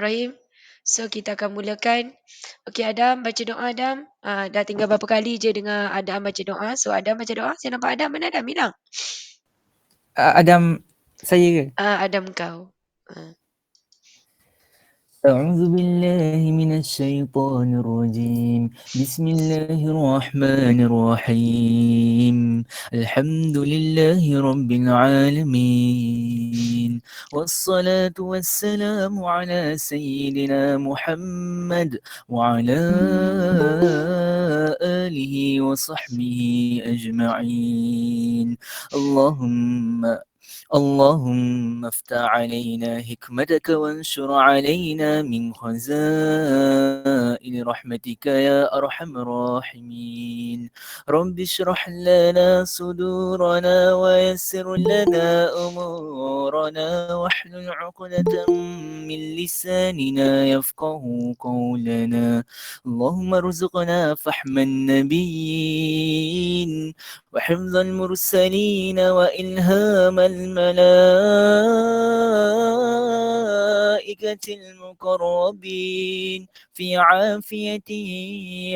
Rahim. So kita akan mulakan. Okey Adam, baca doa Adam. Dah tinggal berapa kali je dengar Adam baca doa. So Adam baca doa. Saya nampak Adam. Mana Adam? Hilang. Adam saya ke? Adam kau. أعوذ بالله من الشيطان الرجيم بسم الله الرحمن الرحيم الحمد لله رب العالمين والصلاة والسلام على سيدنا محمد وعلى آله وصحبه أجمعين اللهم افتح علينا حكمتك وانشر علينا من خزائن رحمتك يا أرحم الراحمين رب اشرح لنا صدورنا ويسر لنا أمورنا واحلل عقدة من لساننا يفقه قولنا اللهم ارزقنا فحم النبيين وحفظ المرسلين وإلهام الملائكة المقربين في عافيته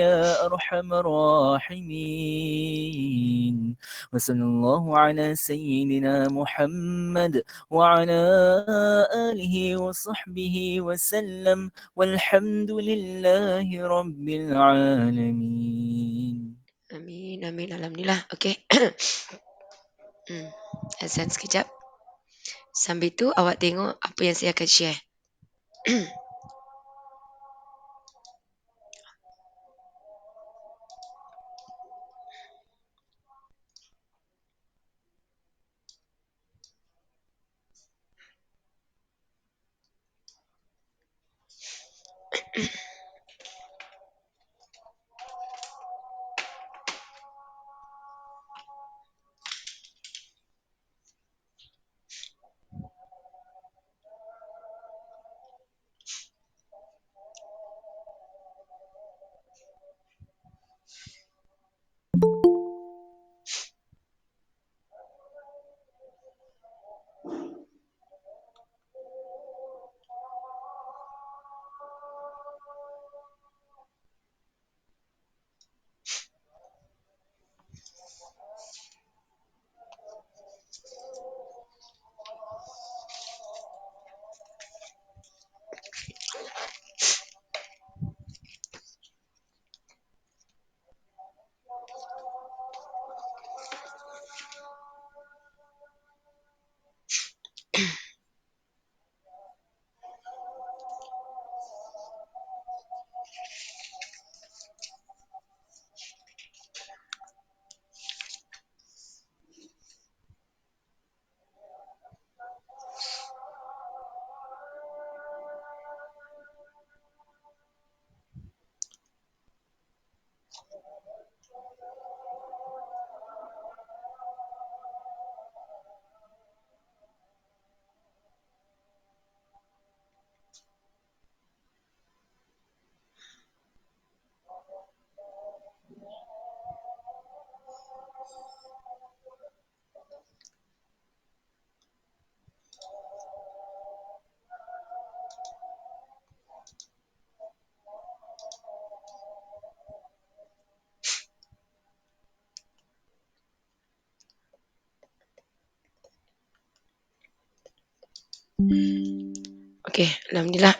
يا أرحم الراحمين وصلى الله على سيدنا محمد وعلى آله وصحبه وسلم والحمد لله رب العالمين. Amin, amin. Alhamdulillah. Okey. Azan sekejap. Sambil tu awak tengok apa yang saya akan share. Okey, alhamdulillah.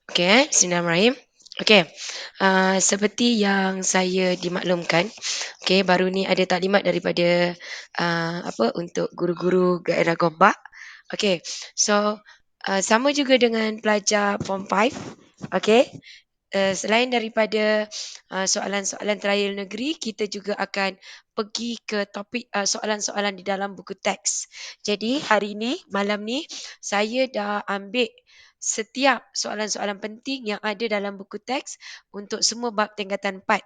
Okey, bismillahirrahmanirrahim. Okey. Seperti yang saya dimaklumkan, okey, baru ni ada taklimat daripada untuk guru-guru daerah Gombak. Okey. So, sama juga dengan pelajar form 5. Okey. Selain daripada soalan-soalan trial negeri, kita juga akan pergi ke topik soalan-soalan di dalam buku teks. Jadi hari ni, malam ni, saya dah ambil setiap soalan-soalan penting yang ada dalam buku teks untuk semua bab tingkatan 4.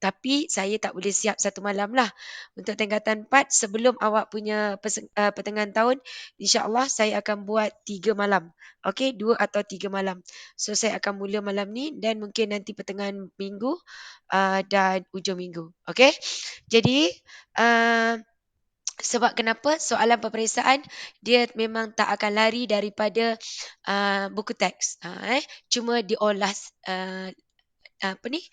Tapi saya tak boleh siap satu malam lah. Untuk tingkatan 4, sebelum awak punya pertengahan tahun, insya-Allah saya akan buat 3 malam. Okey, 2 atau 3 malam. So saya akan mula malam ni dan mungkin nanti pertengahan minggu dan ujung minggu. Okey. Jadi Sebab kenapa? Soalan peperiksaan dia memang tak akan lari daripada buku teks. Cuma diolah apa ni,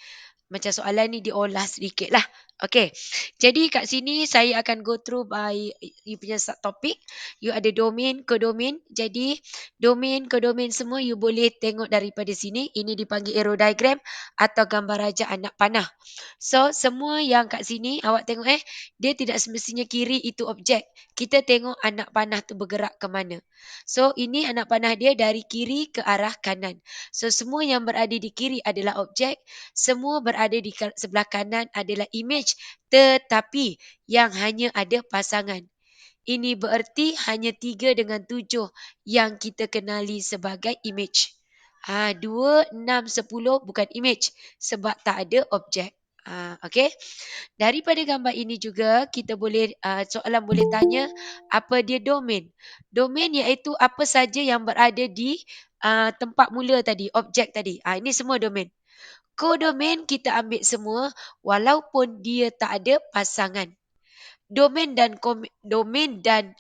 macam soalan ni diolah sedikit lah. Okey. Jadi kat sini saya akan go through by you punya subtopik. You ada domain, kodomain. Jadi domain, kodomain semua you boleh tengok daripada sini. Ini dipanggil arrow diagram atau gambar raja anak panah. So semua yang kat sini awak tengok dia tidak semestinya kiri itu objek. Kita tengok anak panah tu bergerak ke mana. So ini anak panah dia dari kiri ke arah kanan. So semua yang berada di kiri adalah objek, semua berada di sebelah kanan adalah image, tetapi yang hanya ada pasangan. Ini bererti hanya 3 dengan 7 yang kita kenali sebagai image. 2, 6, 10 bukan image sebab tak ada objek. Okey. Daripada gambar ini juga kita boleh soalan boleh tanya apa dia domain. Domain iaitu apa saja yang berada di tempat mula tadi, objek tadi. Ini semua domain. Kodomain kita ambil semua walaupun dia tak ada pasangan. Domain dan domain dan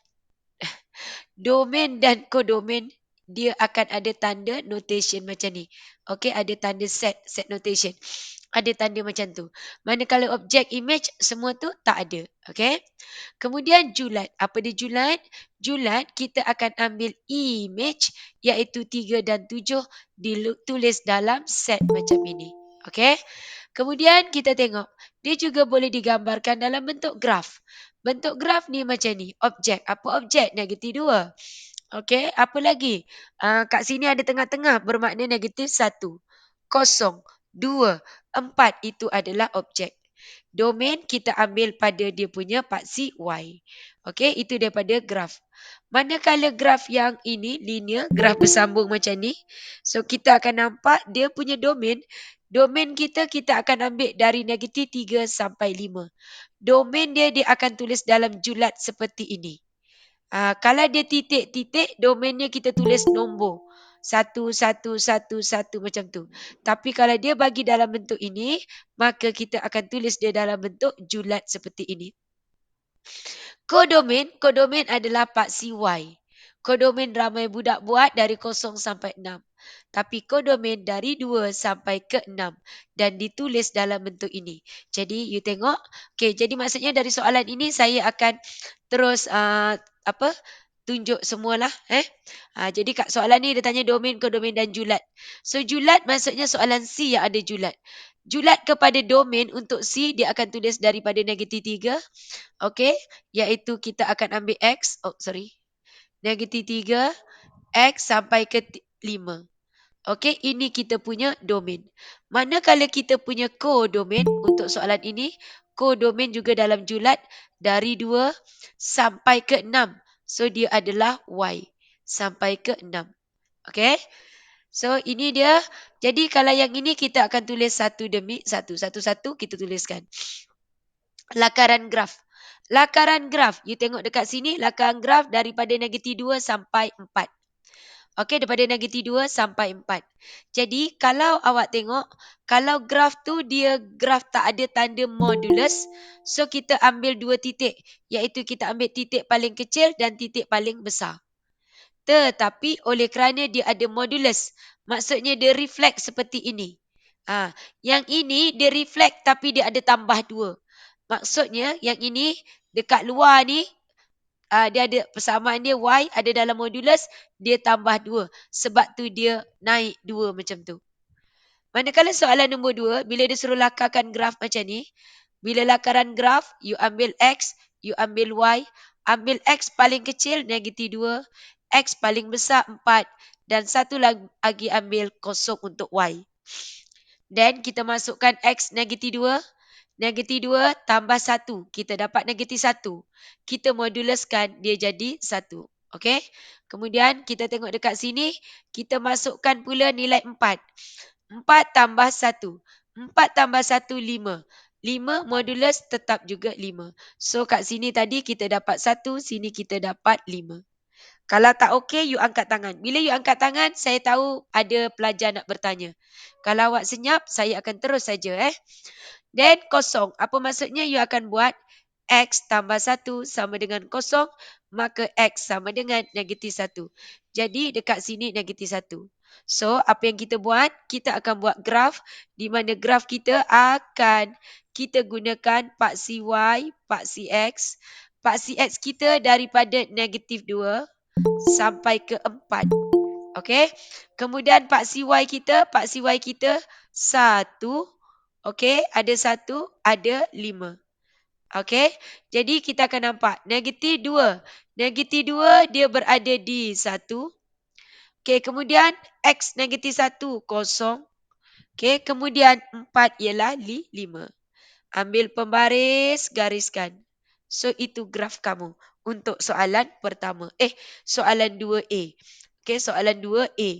domain dan kodomain dia akan ada tanda notation macam ni. Okey, ada tanda set notation. Ada tanda macam tu. Manakala objek image semua tu tak ada. Okey. Kemudian julat. Apa dia julat? Julat kita akan ambil image iaitu 3 dan 7 ditulis dalam set macam ini. Okey. Kemudian kita tengok. Dia juga boleh digambarkan dalam bentuk graf. Bentuk graf ni macam ni. Objek. Apa objek? Negatif 2. Okey, apa lagi? Kat sini ada tengah-tengah bermakna negatif 1. Kosong, 2, 4 itu adalah objek. Domain kita ambil pada dia punya paksi Y. Okey, itu daripada graf. Manakala graf yang ini linear, graf bersambung macam ni. So kita akan nampak dia punya domain. Domain kita akan ambil dari negatif 3 sampai 5. Domain dia akan tulis dalam julat seperti ini. Kalau dia titik-titik, domainnya kita tulis nombor. Satu, satu, satu, satu macam tu. Tapi kalau dia bagi dalam bentuk ini, maka kita akan tulis dia dalam bentuk julat seperti ini. Kodomain adalah paksi Y. Kodomain ramai budak buat dari 0 sampai 6. Tapi kodomain dari 2 sampai ke 6 dan ditulis dalam bentuk ini. Jadi you tengok, okay, jadi maksudnya dari soalan ini saya akan terus tunjuk semualah jadi kat soalan ni dia tanya domain, kodomain dan julat. So julat maksudnya soalan C yang ada julat. Julat kepada domain untuk C dia akan tulis daripada negatif 3. Okey, iaitu kita akan ambil X, negatif 3, X sampai ke 5. Okey, ini kita punya domain. Manakala kita punya kodomain untuk soalan ini, kodomain juga dalam julat dari 2 sampai ke 6. So, dia adalah Y sampai ke 6. Okey, so ini dia. Jadi, kalau yang ini kita akan tulis satu demi satu. Satu-satu kita tuliskan. Lakaran graf. Lakaran graf. You tengok dekat sini. Lakaran graf daripada negatif 2 sampai 4. Okey, daripada negatif 2 sampai 4. Jadi, kalau awak tengok. Kalau graf tu dia graf tak ada tanda modulus. So, kita ambil 2 titik. Iaitu kita ambil titik paling kecil dan titik paling besar. Tetapi oleh kerana dia ada modulus. Maksudnya dia reflect seperti ini. Yang ini dia reflect tapi dia ada tambah 2. Maksudnya yang ini dekat luar ni dia ada persamaan dia Y ada dalam modulus dia tambah 2. Sebab tu dia naik 2 macam tu. Manakala soalan nombor 2 bila dia suruh lakarkan graf macam ni. Bila lakaran graf you ambil X, you ambil Y. Ambil X paling kecil negatif 2. X paling besar 4. Dan satu lagi ambil kosong untuk Y. Dan kita masukkan X negatif 2. Negatif 2 tambah 1. Kita dapat negatif 1. Kita moduluskan dia jadi 1. Okey. Kemudian kita tengok dekat sini. Kita masukkan pula nilai 4. 4 tambah 1. 4 tambah 1, 5. 5 modulus tetap juga 5. So kat sini tadi kita dapat 1. Sini kita dapat 5. Kalau tak okey, you angkat tangan. Bila you angkat tangan, saya tahu ada pelajar nak bertanya. Kalau awak senyap, saya akan terus saja. Dan kosong. Apa maksudnya you akan buat X tambah 1 sama dengan kosong, maka X sama dengan negatif 1. Jadi dekat sini negatif 1. So, apa yang kita buat? Kita akan buat graf di mana graf kita akan kita gunakan paksi Y, paksi X. Paksi X kita daripada negatif 2 sampai ke 4. Okey. Kemudian paksi Y kita 1. Okey, ada 1, ada 5. Okey. Jadi kita akan nampak negatif 2. Negatif 2 dia berada di 1. Okey, kemudian X negatif 1 kosong. Okey, kemudian 4 ialah 5. Ambil pembaris, gariskan. So itu graf kamu untuk soalan pertama. Soalan 2A. Okey, soalan 2A.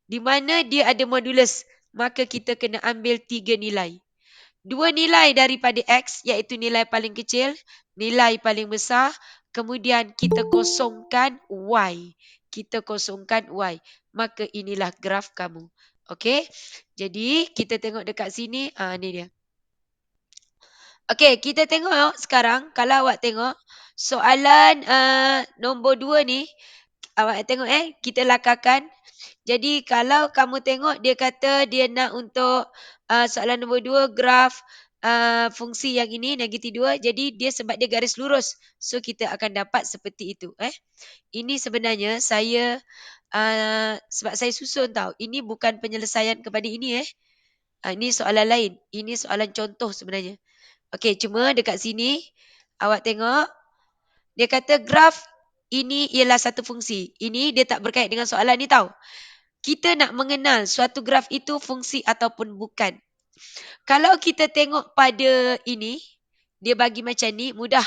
Di mana dia ada modulus, maka kita kena ambil 3 nilai. 2 nilai daripada X iaitu nilai paling kecil, nilai paling besar, kemudian kita kosongkan Y. Kita kosongkan Y. Maka inilah graf kamu. Okey. Jadi kita tengok dekat sini, ni dia. Okey, kita tengok sekarang kalau awak tengok soalan nombor 2 ni, awak tengok kita lakarkan. Jadi kalau kamu tengok dia kata dia nak untuk soalan nombor 2 graf fungsi yang ini negatif 2, jadi dia sebab dia garis lurus. So kita akan dapat seperti itu. Ini sebenarnya saya sebab saya susun tau. Ini bukan penyelesaian kepada ini. Ini soalan lain. Ini soalan contoh sebenarnya. Okey, cuma dekat sini awak tengok dia kata graf ini ialah satu fungsi. Ini dia tak berkait dengan soalan ni tau. Kita nak mengenal suatu graf itu fungsi ataupun bukan. Kalau kita tengok pada ini, dia bagi macam ni, mudah.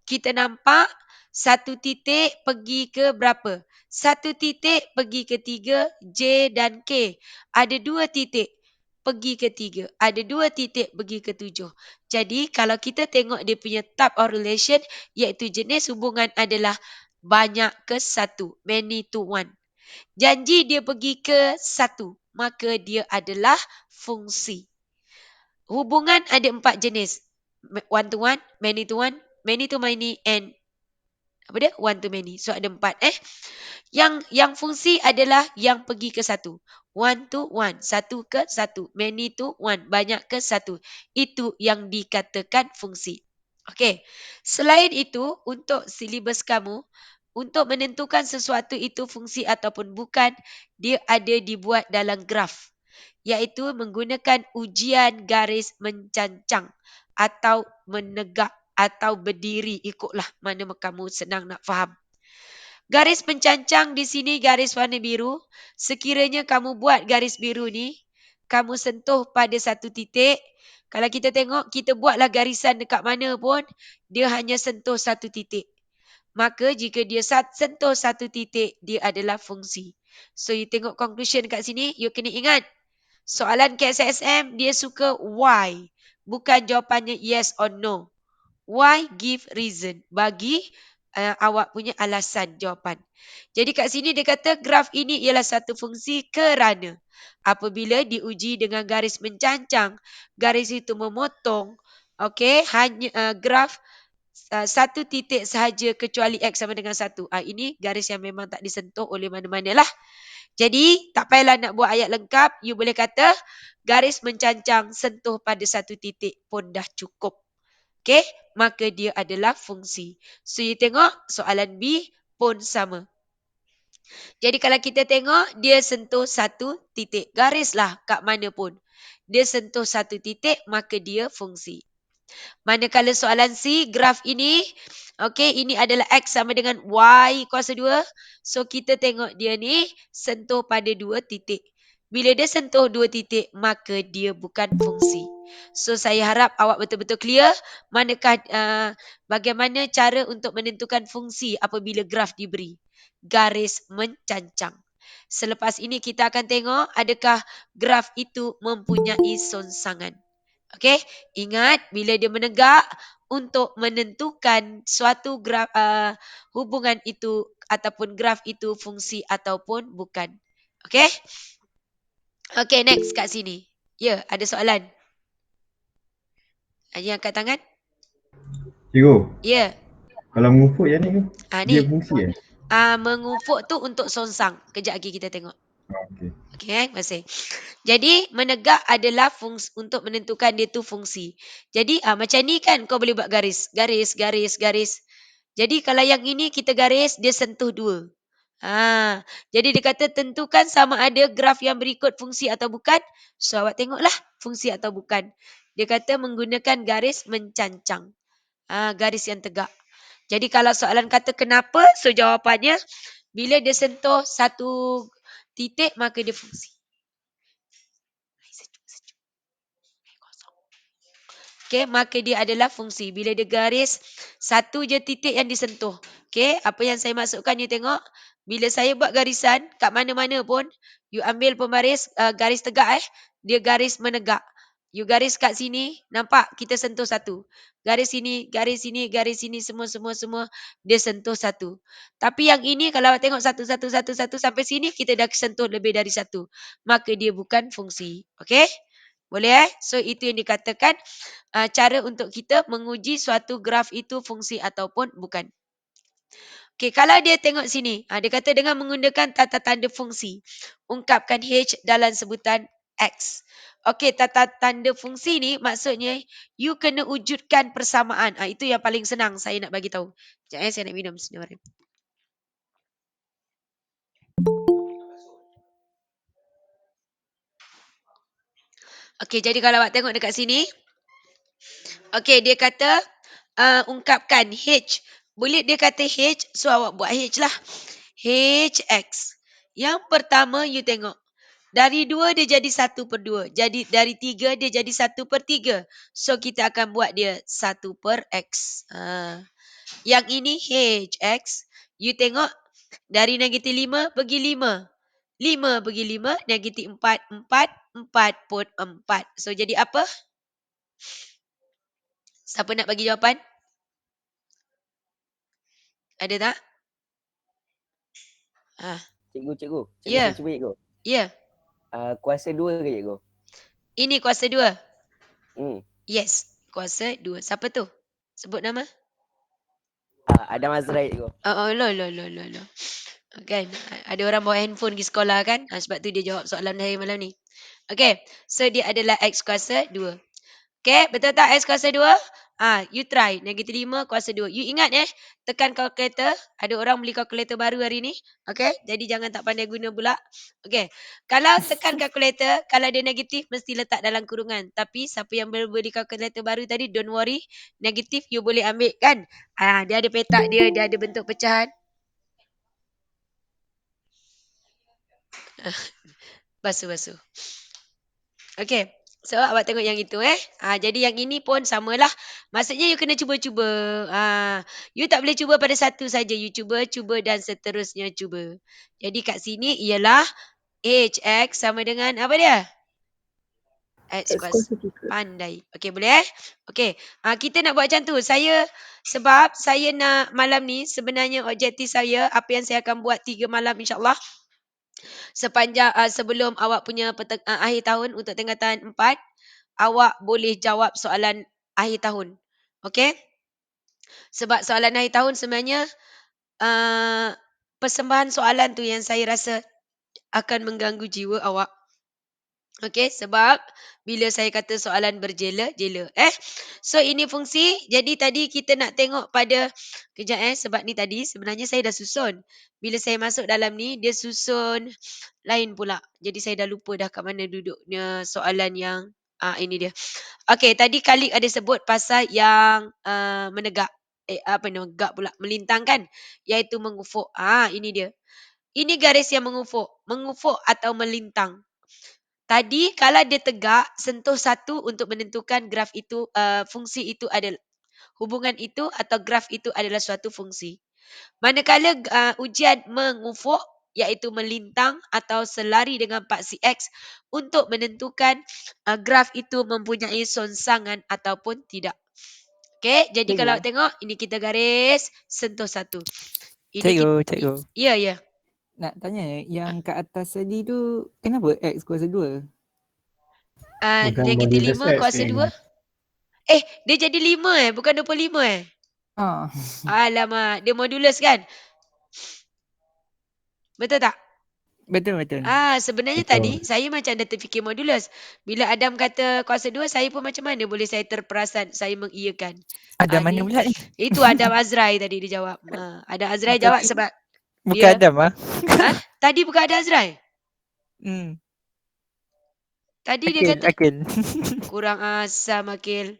Kita nampak satu titik pergi ke berapa? Satu titik pergi ke 3, J dan K. Ada 2 titik pergi ke 3. Ada 2 titik pergi ke 7. Jadi kalau kita tengok dia punya type of relation, iaitu jenis hubungan adalah banyak ke 1. Many to 1. Janji dia pergi ke 1. Maka dia adalah fungsi. Hubungan ada 4 jenis. One to one, many to one, many to many, and apa dia? One to many. So ada 4. Yang fungsi adalah yang pergi ke 1. One to one, 1 ke 1. Many to one, banyak ke 1. Itu yang dikatakan fungsi. Okey. Selain itu, untuk silibus kamu, untuk menentukan sesuatu itu fungsi ataupun bukan, dia ada dibuat dalam graf. Iaitu menggunakan ujian garis mencancang atau menegak atau berdiri, ikutlah mana kamu senang nak faham. Garis pencancang di sini garis warna biru. Sekiranya kamu buat garis biru ni, kamu sentuh pada satu titik. Kalau kita tengok, kita buatlah garisan dekat mana pun, dia hanya sentuh satu titik. Maka jika dia sentuh satu titik, dia adalah fungsi. So you tengok conclusion kat sini, you kena ingat. Soalan KSSM, dia suka why. Bukan jawapannya yes or no. Why give reason. Bagi awak punya alasan jawapan. Jadi kat sini dia kata graf ini ialah satu fungsi kerana apabila diuji dengan garis mencancang, garis itu memotong, okey, hanya graf satu titik sahaja kecuali X sama dengan 1. Ini garis yang memang tak disentuh oleh mana-mana lah. Jadi tak payahlah nak buat ayat lengkap. You boleh kata garis mencancang sentuh pada satu titik pun dah cukup. Okey, maka dia adalah fungsi. So you tengok soalan B pun sama. Jadi kalau kita tengok dia sentuh satu titik. Garislah kat mana pun. Dia sentuh satu titik maka dia fungsi. Manakala soalan C, graf ini, okey, ini adalah X sama dengan Y kuasa 2. So, kita tengok dia ni sentuh pada 2 titik. Bila dia sentuh 2 titik, maka dia bukan fungsi. So, saya harap awak betul-betul clear bagaimana cara untuk menentukan fungsi apabila graf diberi. Garis mencancang. Selepas ini kita akan tengok adakah graf itu mempunyai songsangan. Okey, ingat bila dia menegak untuk menentukan suatu graf hubungan itu ataupun graf itu fungsi ataupun bukan. Okey? Okey, next kat sini. Ya, ada soalan. Haji angkat tangan. Cikgu, Ya. kalau mengufuk yang ni ke? Dia Ni. fungsi eh? Mengufuk tu untuk songsang. Kejap lagi kita tengok. Okey. Okey, masih. Jadi menegak adalah fungsi untuk menentukan dia tu fungsi. Jadi macam ni kan kau boleh buat garis, garis, garis, garis. Jadi kalau yang ini kita garis dia sentuh dua. Jadi dia kata tentukan sama ada graf yang berikut fungsi atau bukan. So awak tengoklah fungsi atau bukan. Dia kata menggunakan garis mencancang. Garis yang tegak. Jadi kalau soalan kata kenapa, so jawapannya bila dia sentuh satu titik maka dia fungsi. Okey, maka dia adalah fungsi. Bila dia garis satu je titik yang disentuh. Okey, apa yang saya maksudkan you tengok. Bila saya buat garisan kat mana-mana pun, you ambil pembaris garis tegak dia garis menegak. You garis kat sini, nampak kita sentuh satu. Garis sini, garis sini, garis sini semua dia sentuh satu. Tapi yang ini kalau awak tengok satu sampai sini kita dah sentuh lebih dari satu. Maka dia bukan fungsi. Okey? Boleh So itu yang dikatakan cara untuk kita menguji suatu graf itu fungsi ataupun bukan. Okey, kalau dia tengok sini, dia kata dengan menggunakan tata tanda fungsi, ungkapkan H dalam sebutan X. Okey, tata tanda fungsi ni maksudnya you kena wujudkan persamaan. Itu yang paling senang saya nak bagi tahu. Sekejap saya nak minum sebentar. Okey, jadi kalau awak tengok dekat sini, okey, dia kata ungkapkan H. Boleh dia kata H, so awak buat H lah. HX. Yang pertama you tengok. Dari 2 dia jadi 1/2. Jadi dari 3 dia jadi 1/3. So kita akan buat dia 1/X. Yang ini HX. You tengok. Dari negatif 5 pergi 5. 5 pergi 5, negatif 4. 4, 4 pun 4. So jadi apa? Siapa nak bagi jawapan? Ada tak? Cikgu, Ya. saya cuba cikgu. Ya. Kuasa 2 ke cikgu? Ini kuasa 2. Yes. Kuasa 2. Siapa tu? Sebut nama. Adam Azrai cikgu. Loh. Kan, ada orang bawa handphone pergi sekolah kan? Sebab tu dia jawab soalan saya malam ni. Okay, so dia adalah X kuasa 2. Okay, betul tak X kuasa 2? You try. Negatif 5 kuasa 2. You ingat tekan kalkulator. Ada orang beli kalkulator baru hari ni. Okay, jadi jangan tak pandai guna pula. Okay, kalau tekan kalkulator, kalau dia negatif, mesti letak dalam kurungan. Tapi siapa yang beli kalkulator baru tadi, don't worry. Negatif, you boleh ambil kan? Dia ada petak dia ada bentuk pecahan. Basuh. Okay. So, awak tengok yang itu jadi yang ini pun samalah. Maksudnya you kena cuba-cuba. You tak boleh cuba pada satu saja. You cuba dan seterusnya cuba. Jadi kat sini ialah HX sama dengan apa dia? X kuasa 3. Pandai. Okay, boleh Okay. Kita nak buat macam tu. Sebab saya nak malam ni sebenarnya objektif saya, apa yang saya akan buat 3 malam insyaAllah. Sepanjang sebelum awak punya akhir tahun untuk tingkatan 4, awak boleh jawab soalan akhir tahun. Okey? Sebab soalan akhir tahun sebenarnya persembahan soalan tu yang saya rasa akan mengganggu jiwa awak. Okey, sebab bila saya kata soalan berjela-jela. So ini fungsi. Jadi tadi kita nak tengok pada kejap sebab ni tadi sebenarnya saya dah susun. Bila saya masuk dalam ni dia susun lain pula. Jadi saya dah lupa dah kat mana duduknya soalan yang ini dia. Okey, tadi Khalid ada sebut pasal yang menegak. Menegak pula, melintang kan? Iaitu mengufuk. Ini dia. Ini garis yang mengufuk. Mengufuk atau melintang. Tadi kalau dia tegak, sentuh satu untuk menentukan graf itu, fungsi itu adalah, hubungan itu atau graf itu adalah suatu fungsi. Manakala ujian mengufuk, iaitu melintang atau selari dengan paksi X untuk menentukan graf itu mempunyai songsangan ataupun tidak. Okay, jadi Cikgu. kalau tengok, ini kita garis, sentuh satu. Ini Cikgu. Ya. Nak tanya, yang kat atas tadi tu, kenapa X kuasa 2? Bukan Negatif modulus 5 X kuasa ni. 2. Dia jadi 5 bukan 25 Alamak, dia modulus kan? Betul tak? Betul. Sebenarnya Betul. tadi saya macam dah terfikir modulus. Bila Adam kata kuasa 2, saya pun macam mana boleh saya terperasan, saya mengiyakan. Adam mana Ni pula ni? itu Adam Azrai tadi dia jawab. Adam Azrai jawab Tadi sebab bukan dia Adam ah. tadi bukan Adam Azrai. Tadi dia kata Akil. kurang asam Akil.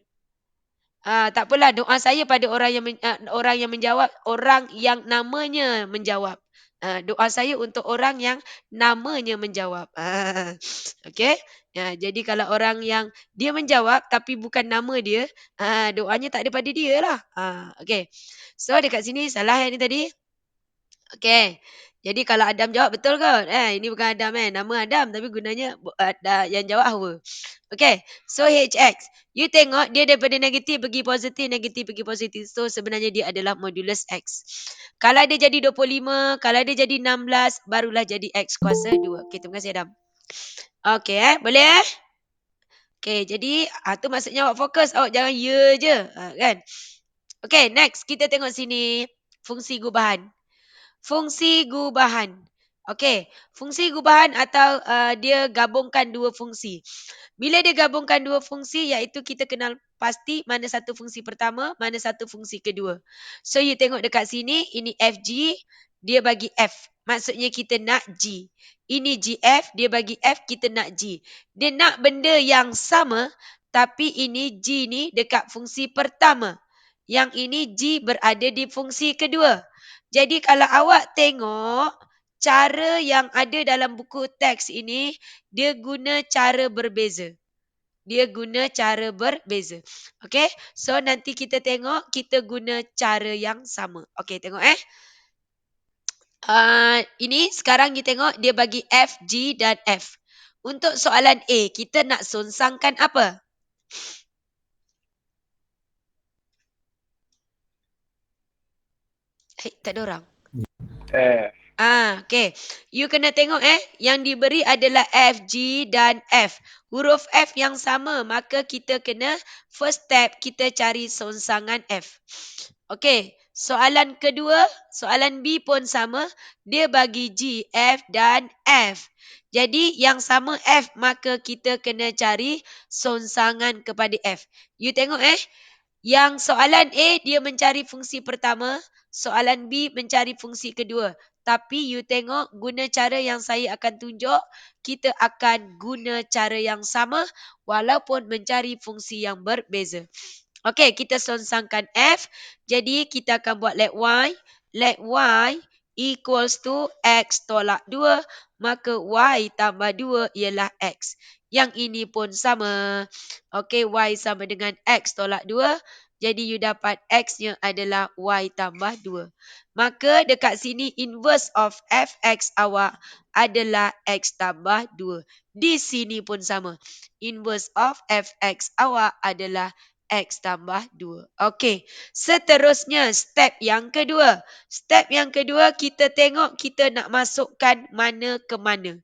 Tak apalah, doa saya pada orang yang menjawab, orang yang namanya menjawab. Doa saya untuk orang yang namanya menjawab. Okey. Jadi kalau orang yang dia menjawab tapi bukan nama dia, doanya tak ada pada dia lah. Okey. So dekat sini salah yang ni tadi. Okey. Jadi kalau Adam jawab betul kot. Ini bukan Adam nama Adam tapi gunanya yang jawab Hawa. Okey. So HX, you tengok dia daripada negatif pergi positif. So sebenarnya dia adalah modulus X. Kalau dia jadi 25, kalau dia jadi 16, barulah jadi X kuasa 2. Okey, terima kasih Adam. Okey, boleh Okey, jadi tu maksudnya awak fokus, awak jangan ya je, kan? Okey, next kita tengok sini fungsi gubahan. Okey, fungsi gubahan atau dia gabungkan dua fungsi. Bila dia gabungkan dua fungsi, iaitu kita kenal pasti mana satu fungsi pertama, mana satu fungsi kedua. So, you tengok dekat sini, ini FG, dia bagi F. Maksudnya kita nak G. Ini GF, dia bagi F, kita nak G. Dia nak benda yang sama, tapi ini G ni dekat fungsi pertama. Yang ini G berada di fungsi kedua. Jadi kalau awak tengok, cara yang ada dalam buku teks ini, dia guna cara berbeza. Okey, so nanti kita tengok, kita guna cara yang sama. Okey, tengok ini sekarang kita tengok, dia bagi F, G dan F. Untuk soalan A, kita nak sonsangkan apa? Tak ada orang. Okey. You kena tengok yang diberi adalah F, G dan F. Huruf F yang sama, maka kita kena first step kita cari songsangan F. Okey, soalan kedua, soalan B pun sama, dia bagi G, F dan F. Jadi yang sama F, maka kita kena cari songsangan kepada F. You tengok yang soalan A dia mencari fungsi pertama, soalan B mencari fungsi kedua. Tapi you tengok guna cara yang saya akan tunjuk, kita akan guna cara yang sama walaupun mencari fungsi yang berbeza. Okey, kita sonsangkan F. Jadi kita akan buat let Y. Let Y equals to X tolak 2. Maka Y tambah 2 ialah X. Yang ini pun sama. Okey, Y sama dengan X tolak 2. Jadi you dapat X-nya adalah Y tambah 2. Maka dekat sini inverse of Fx awak adalah X tambah 2. Di sini pun sama. Inverse of Fx awak adalah X tambah 2. Okey. Seterusnya step yang kedua. Step yang kedua kita tengok kita nak masukkan mana ke mana.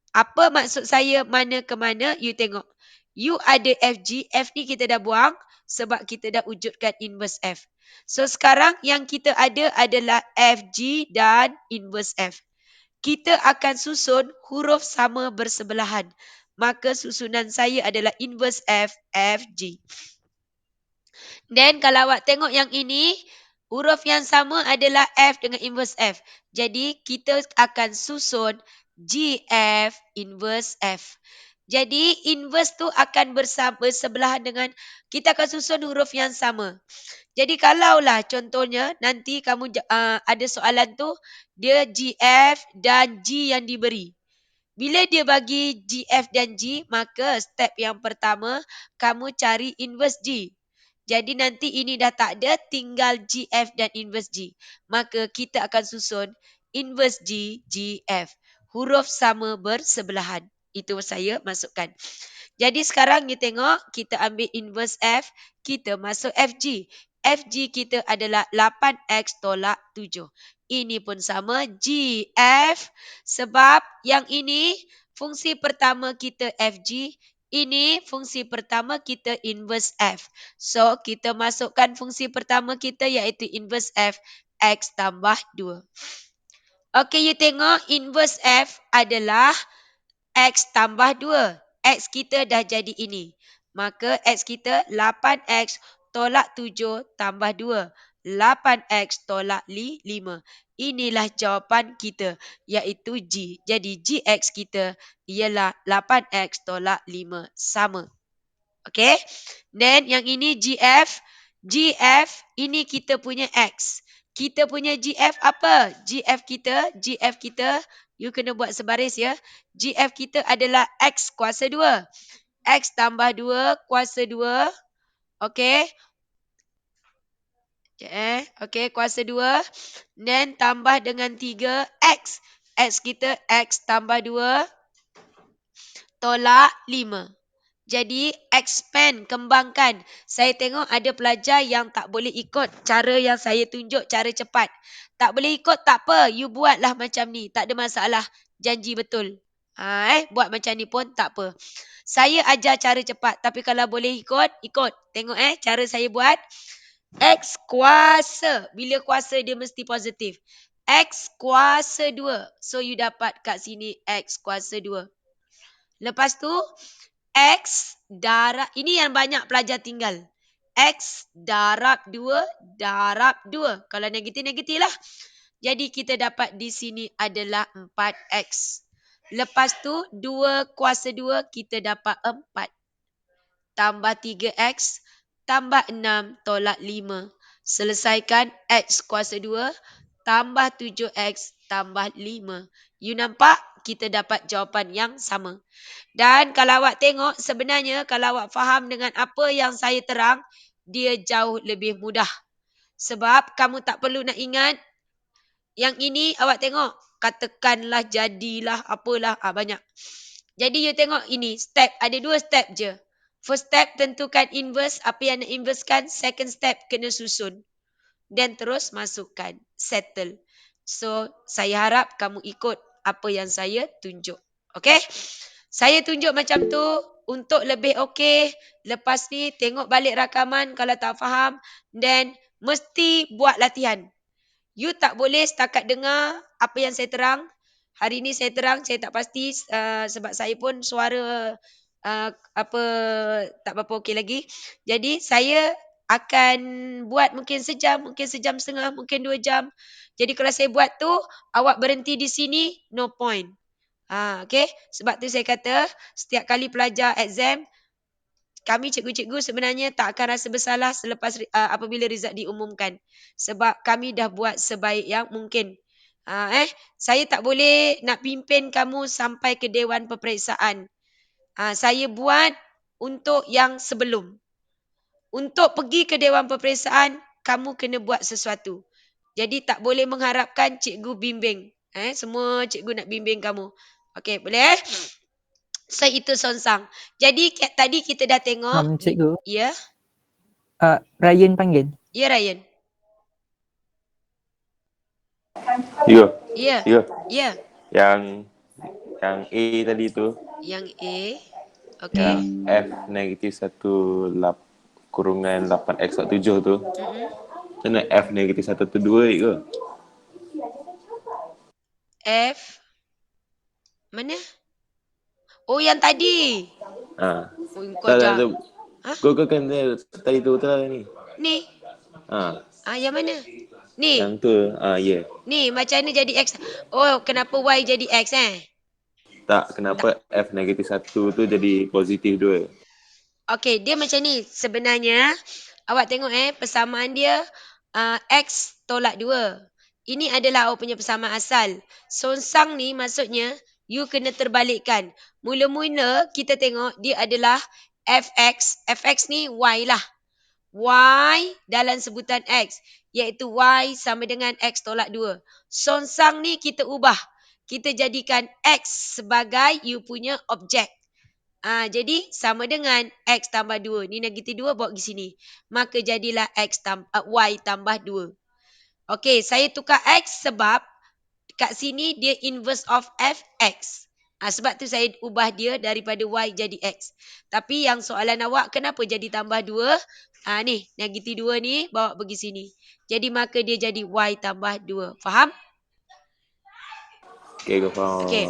Apa maksud saya mana ke mana? You tengok. You ada FG. F ni kita dah buang sebab kita dah wujudkan inverse F. So sekarang yang kita ada adalah FG dan inverse F. Kita akan susun huruf sama bersebelahan. Maka susunan saya adalah inverse F, FG. Dan kalau awak tengok yang ini, huruf yang sama adalah F dengan inverse F. Jadi kita akan susun GF inverse F. Jadi inverse tu akan bersebelahan dengan, kita akan susun huruf yang sama. Jadi kalaulah contohnya nanti kamu ada soalan tu, dia GF dan G yang diberi. Bila dia bagi GF dan G, maka step yang pertama, kamu cari inverse G. Jadi nanti ini dah tak ada, tinggal GF dan inverse G. Maka kita akan susun inverse G, GF. Huruf sama bersebelahan. Itu saya masukkan. Jadi sekarang you tengok, kita ambil inverse F, kita masuk FG. FG kita adalah 8X tolak 7. Ini pun sama, GF. Sebab yang ini, fungsi pertama kita FG, Ini fungsi pertama kita inverse F. So, kita masukkan fungsi pertama kita iaitu inverse F. X tambah 2. Okey, you tengok inverse F adalah X tambah 2. X kita dah jadi ini. Maka X kita 8X tolak 7 tambah 2. 8X tolak 5. Inilah jawapan kita iaitu G. Jadi GX kita ialah 8X tolak 5 sama. Okey. Then yang ini GF. GF ini kita punya X. Kita punya GF apa? GF kita, you kena buat sebaris ya. GF kita adalah X kuasa 2. X tambah 2 kuasa 2. Okey. Okey, kuasa 2. Then tambah dengan 3 X. X kita X tambah 2 tolak 5. Jadi expand, kembangkan. Saya tengok ada pelajar yang tak boleh ikut cara yang saya tunjuk, cara cepat. Tak boleh ikut, tak apa. You buatlah macam ni. Tak ada masalah. Janji betul. Buat macam ni pun tak apa. Saya ajar cara cepat. Tapi kalau boleh ikut, ikut. Tengok cara saya buat. X kuasa. Bila kuasa dia mesti positif. X kuasa 2. So you dapat kat sini X kuasa 2. Lepas tu, X darab. Ini yang banyak pelajar tinggal. X darab 2 darab 2. Kalau negatif-negatif lah. Jadi kita dapat di sini adalah 4X. Lepas tu 2 kuasa 2 kita dapat 4. Tambah 3X tambah 6 tolak 5. Selesaikan X kuasa 2 tambah 7X tambah 5. You nampak? Kita dapat jawapan yang sama. Dan kalau awak tengok sebenarnya kalau awak faham dengan apa yang saya terang, dia jauh lebih mudah. Sebab kamu tak perlu nak ingat yang ini awak tengok. Katakanlah, jadilah, apalah. Banyak. Jadi you tengok ini. Step. Ada 2 step je. First step tentukan inverse. Apa yang nak inversekan. Second step kena susun. Dan terus masukkan. Settle. So saya harap kamu ikut apa yang saya tunjuk. Okay? Saya tunjuk macam tu untuk lebih okey. Lepas ni tengok balik rakaman kalau tak faham. Then mesti buat latihan. You tak boleh setakat dengar apa yang saya terang. Hari ni saya terang, saya tak pasti sebab saya pun suara tak berapa okey lagi. Jadi saya akan buat mungkin sejam, mungkin sejam setengah, mungkin 2 jam. Jadi kalau saya buat tu, awak berhenti di sini, no point. Okay. Sebab tu saya kata, setiap kali pelajar exam, kami cikgu-cikgu sebenarnya tak akan rasa bersalah selepas apabila result diumumkan. Sebab kami dah buat sebaik yang mungkin. Saya tak boleh nak pimpin kamu sampai ke Dewan Peperiksaan. Saya buat untuk yang sebelum. Untuk pergi ke Dewan Peperiksaan, kamu kena buat sesuatu. Jadi tak boleh mengharapkan cikgu bimbing. Semua cikgu nak bimbing kamu. Okey, boleh? So itu Sonsang. Jadi tadi kita dah tengok. Cikgu. Ya. Ryan panggil. Ya, Ryan. Ya. Ya. Ya. Ya. Yang A tadi tu. Yang A. Okey. F negatif 1 kurungan 8X 7 tu. Macam mana F negatif 1 tu 2 ke? F. Mana? Oh, yang tadi. Oh, kau jauh. Kau kan tadi tu betul lah ni. Ni. Yang mana? Ni. Yang tu. Ya. Ni macam mana jadi X? Oh, kenapa Y jadi X Tak, kenapa F negatif 1 tu jadi positif 2? Okey, dia macam ni. Sebenarnya, awak tengok persamaan dia X tolak 2. Ini adalah awak punya persamaan asal. Sonsang ni maksudnya, you kena terbalikkan. Mula-mula kita tengok dia adalah Fx. Fx ni Y lah. Y dalam sebutan X. Iaitu Y sama dengan X tolak 2. Sonsang ni kita ubah. Kita jadikan X sebagai you punya objek. Jadi sama dengan X tambah 2. Ni negatif 2 bawa ke sini. Maka jadilah Y tambah 2. Okey, saya tukar X sebab kat sini dia inverse of Fx. Sebab tu saya ubah dia daripada Y jadi X. Tapi yang soalan awak kenapa jadi tambah 2? Ni negatif 2 ni bawa pergi sini. Jadi maka dia jadi Y tambah 2. Faham? Okay, go faham. Okey.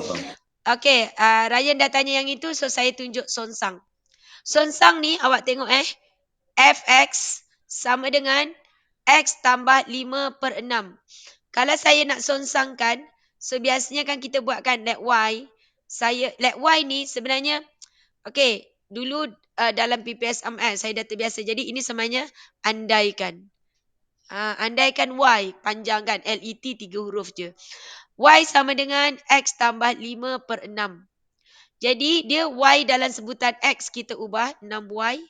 Okey, Ryan dah tanya yang itu, so saya tunjuk Sonsang. Sonsang ni awak tengok fx sama dengan x tambah 5/6. Kalau saya nak sonsangkan, so biasanya kan kita buatkan let y. Let y ni sebenarnya, okey, dulu dalam PPSMS saya dah terbiasa. Jadi ini sebenarnya andaikan. Andaikan y, panjangkan, LET 3 huruf je. Y sama dengan X tambah 5/6. Jadi dia Y dalam sebutan X kita ubah 6Y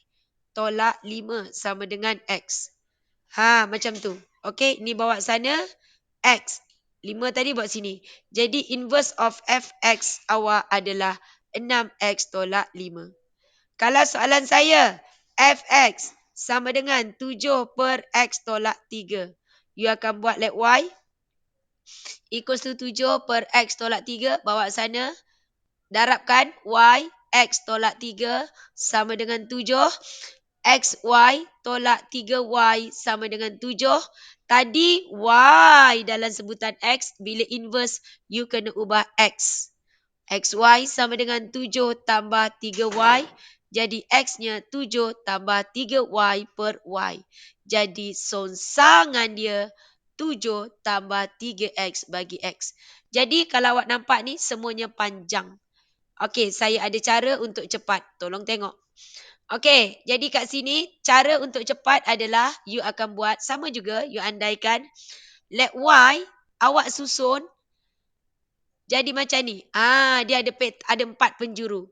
tolak 5 sama dengan X. Macam tu. Okey, ni bawa sana X. 5 tadi buat sini. Jadi inverse of Fx awak adalah 6X tolak 5. Kalau soalan saya, Fx sama dengan 7/X tolak 3. You akan buat let Y equals to 7/X tolak 3. Bawa sana. Darabkan Y, X tolak 3 sama dengan 7. XY tolak 3Y sama dengan 7. Tadi Y dalam sebutan X. Bila inverse, you kena ubah X. XY sama dengan 7 tambah 3Y. Jadi X-nya 7 tambah 3Y per Y. Jadi songsangan dia 7 tambah 3X bagi X. Jadi kalau awak nampak ni semuanya panjang. Okey, saya ada cara untuk cepat. Tolong tengok. Okey, jadi kat sini cara untuk cepat adalah you akan buat sama juga. You andaikan let Y awak susun jadi macam ni. Dia ada 4 penjuru.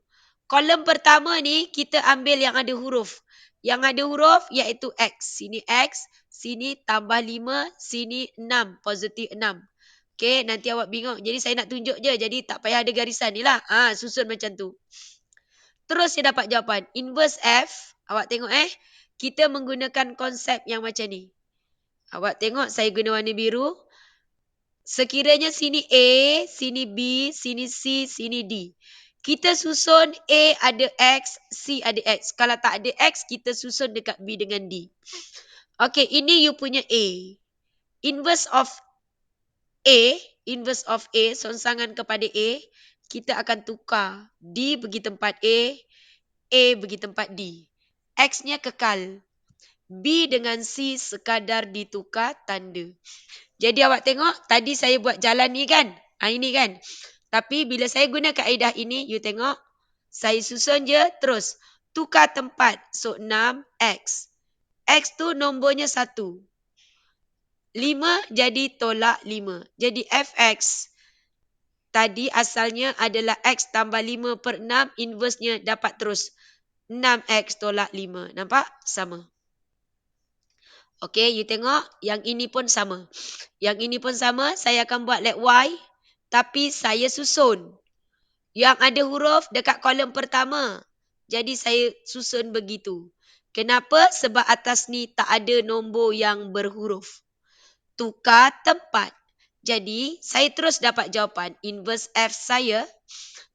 Kolom pertama ni kita ambil yang ada huruf. Yang ada huruf iaitu X. Sini X, sini tambah 5, sini 6, positif 6. Okey, nanti awak bingung. Jadi saya nak tunjuk je. Jadi tak payah ada garisan ni lah. Susun macam tu. Terus dia dapat jawapan. Inverse F. Awak tengok kita menggunakan konsep yang macam ni. Awak tengok saya guna warna biru. Sekiranya sini A, sini B, sini C, sini D. Kita susun A ada X, C ada X. Kalau tak ada X, kita susun dekat B dengan D. Okey, ini you punya A. Inverse of A, songsangan kepada A, kita akan tukar. D pergi tempat A pergi tempat D. X-nya kekal. B dengan C sekadar ditukar tanda. Jadi awak tengok, tadi saya buat jalan ni kan? Ini kan? Tapi bila saya guna kaedah ini, you tengok, saya susun je terus. Tukar tempat. So, 6X. X tu nombornya 1. 5 jadi tolak 5. Jadi Fx tadi asalnya adalah X tambah 5/6. Inverse-nya dapat terus. 6X tolak 5. Nampak? Sama. Okey, you tengok. Yang ini pun sama. Yang ini pun sama. Saya akan buat let Y. Tapi saya susun. Yang ada huruf dekat kolom pertama. Jadi saya susun begitu. Kenapa? Sebab atas ni tak ada nombor yang berhuruf. Tukar tempat. Jadi, saya terus dapat jawapan. Inverse F saya,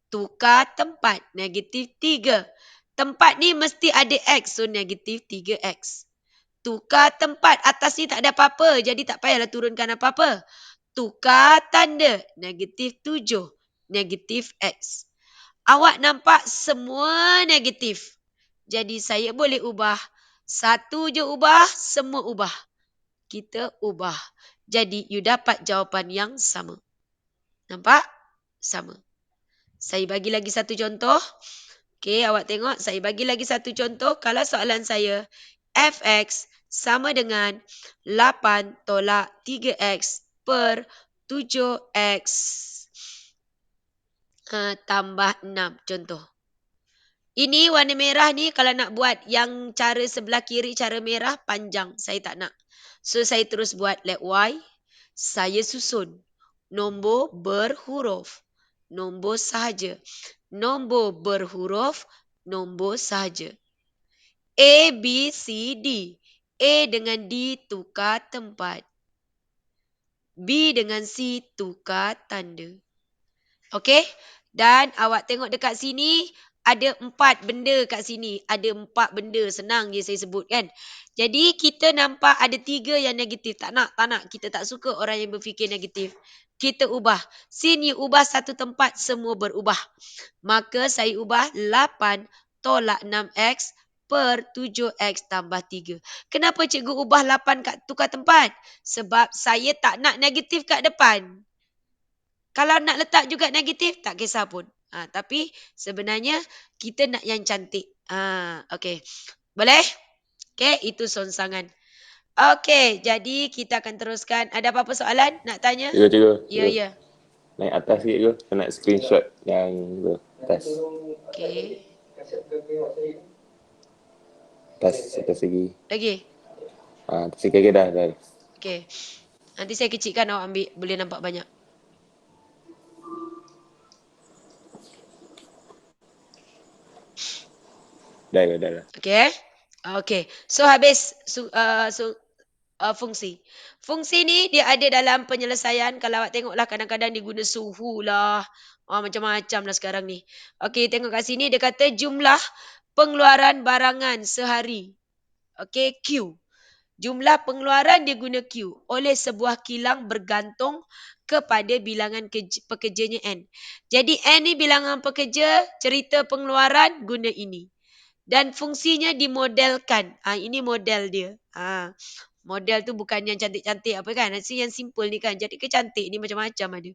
tukar tempat. Negatif 3. Tempat ni mesti ada X. So, negatif 3X. Tukar tempat. Atas ni tak ada apa-apa. Jadi, tak payahlah turunkan apa-apa. Tukar tanda. Negatif 7. Negatif X. Awak nampak semua negatif. Jadi, saya boleh ubah. Satu je ubah, semua ubah. Kita ubah. Jadi, you dapat jawapan yang sama. Nampak? Sama. Saya bagi lagi satu contoh. Okey, awak tengok. Saya bagi lagi satu contoh. Kalau soalan saya, Fx sama dengan 8 tolak 3x per 7x tambah 6. Contoh. Ini warna merah ni kalau nak buat yang cara sebelah kiri, cara merah, panjang. Saya tak nak. So, saya terus buat let Y. Saya susun. Nombor berhuruf. Nombor sahaja. Nombor berhuruf. Nombor sahaja. A, B, C, D. A dengan D tukar tempat. B dengan C tukar tanda. Okey? Dan awak tengok dekat sini, ada 4 benda kat sini. Ada 4 benda, senang je saya sebut kan. Jadi kita nampak ada 3 yang negatif. Tak nak. Kita tak suka orang yang berfikir negatif. Kita ubah. Sin you ubah satu tempat, semua berubah. Maka saya ubah 8 tolak 6x per 7x tambah 3. Kenapa cikgu ubah 8 kat tukar tempat? Sebab saya tak nak negatif kat depan. Kalau nak letak juga negatif, tak kisah pun. Tapi sebenarnya kita nak yang cantik. Okey. Boleh? Okey, itu sonsangan. Okey, jadi kita akan teruskan. Ada apa-apa soalan nak tanya? Cikgu. Ya. Naik atas sikit cikgu. Saya nak screenshot yang tu. Atas. Okey. Atas lagi. Lagi? Atas sikit dah. Okey. Nanti saya kecilkan, awak ambil. Boleh nampak banyak. Dah. Okey. So habis fungsi. Fungsi ni dia ada dalam penyelesaian. Kalau awak tengoklah kadang-kadang dia guna suhu lah. Macam-macam lah sekarang ni. Okey, tengok kat sini dia kata jumlah pengeluaran barangan sehari. Okey, Q. Jumlah pengeluaran dia guna Q oleh sebuah kilang bergantung kepada bilangan pekerjanya N. Jadi N ni bilangan pekerja, cerita pengeluaran guna ini. Dan fungsinya dimodelkan. Ini model dia. Model tu bukan yang cantik-cantik apa kan. Yang simple ni kan. Jadi kecantik ni macam-macam ada.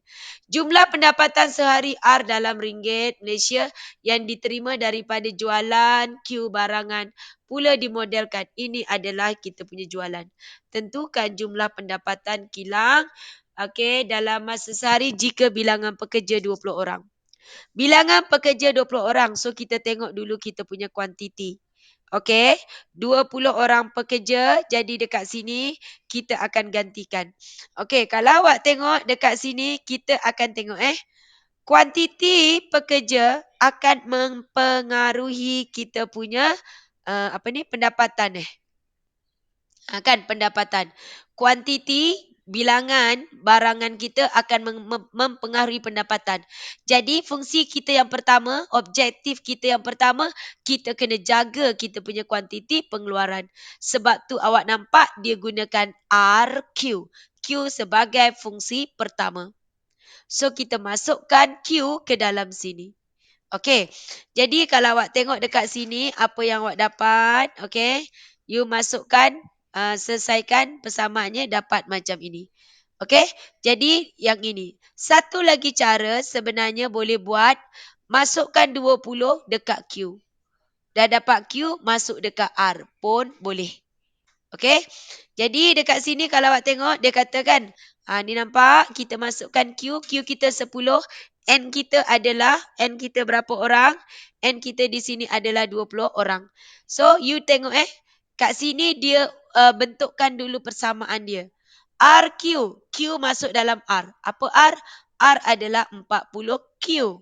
Jumlah pendapatan sehari R dalam ringgit Malaysia yang diterima daripada jualan Q barangan pula dimodelkan. Ini adalah kita punya jualan. Tentukan jumlah pendapatan kilang dalam masa sehari jika bilangan pekerja 20 orang. Bilangan pekerja 20 orang. So kita tengok dulu kita punya kuantiti. Okey, 20 orang pekerja, jadi dekat sini kita akan gantikan. Okey, kalau awak tengok dekat sini kita akan tengok kuantiti pekerja akan mempengaruhi kita punya pendapatan kan pendapatan. Kuantiti bilangan barangan kita akan mempengaruhi pendapatan. Jadi fungsi kita yang pertama, objektif kita yang pertama, kita kena jaga kita punya kuantiti pengeluaran. Sebab tu awak nampak dia gunakan RQ. Q sebagai fungsi pertama. So kita masukkan Q ke dalam sini. Okey. Jadi kalau awak tengok dekat sini apa yang awak dapat, okey. You masukkan selesaikan persamaannya dapat macam ini. Okey, jadi yang ini. Satu lagi cara sebenarnya boleh buat, masukkan 20 dekat Q. Dah dapat Q, masuk dekat R pun boleh. Okey, jadi dekat sini kalau awak tengok, dia katakan, ni nampak kita masukkan Q kita 10, N kita adalah, N kita berapa orang? N kita di sini adalah 20 orang. So, you tengok kat sini dia bentukkan dulu persamaan dia. RQ, Q masuk dalam R. Apa R? R adalah 40Q.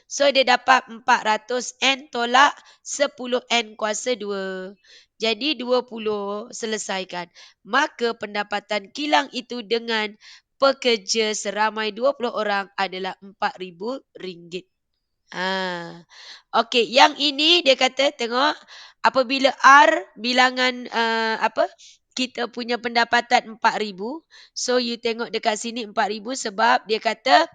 So, dia dapat 400N tolak 10N kuasa 2. Jadi, 20 selesaikan. Maka pendapatan kilang itu dengan pekerja seramai 20 orang adalah RM4,000. Okey, yang ini dia kata tengok apabila R bilangan kita punya pendapatan 4,000. So you tengok dekat sini 4,000 sebab dia kata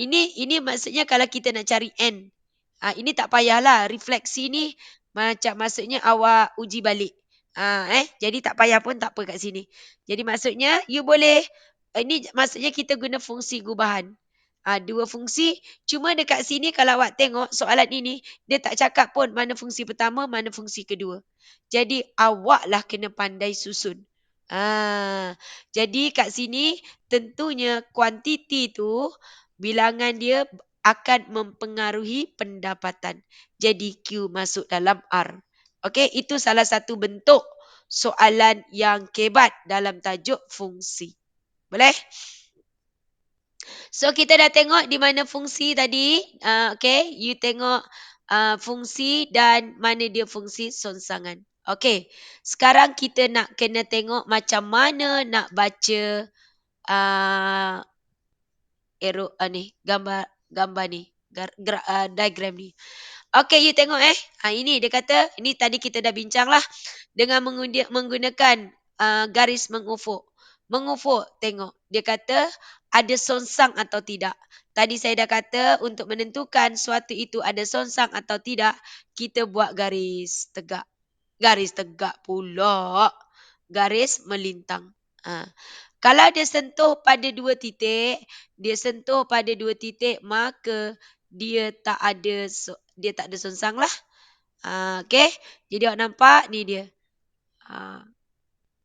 ini maksudnya kalau kita nak cari N. Ini tak payahlah, refleksi ni macam maksudnya awak uji balik. Jadi tak payah pun tak apa kat sini. Jadi maksudnya you boleh, ini maksudnya kita guna fungsi gubahan. 2 fungsi. Cuma dekat sini kalau awak tengok soalan ini, dia tak cakap pun mana fungsi pertama, mana fungsi kedua. Jadi awaklah kena pandai susun. Jadi kat sini tentunya kuantiti tu bilangan dia akan mempengaruhi pendapatan. Jadi Q masuk dalam R. Okey, itu salah satu bentuk soalan yang kebat dalam tajuk fungsi. Boleh? So kita dah tengok di mana fungsi tadi. Okay, you tengok fungsi dan mana dia fungsi sonsangan. Okay, sekarang kita nak kena tengok macam mana nak baca gambar gambar ni. Diagram ni. Okey, you tengok ini dia kata, ini tadi kita dah bincang lah. Dengan menggunakan garis mengufuk. Mengufuk, tengok. Dia kata ada songsang atau tidak. Tadi saya dah kata untuk menentukan suatu itu ada songsang atau tidak, kita buat garis tegak. Garis tegak pula. Garis melintang. Kalau dia sentuh pada 2 titik, maka dia tak ada songsang lah. Okey. Jadi awak nampak ni dia.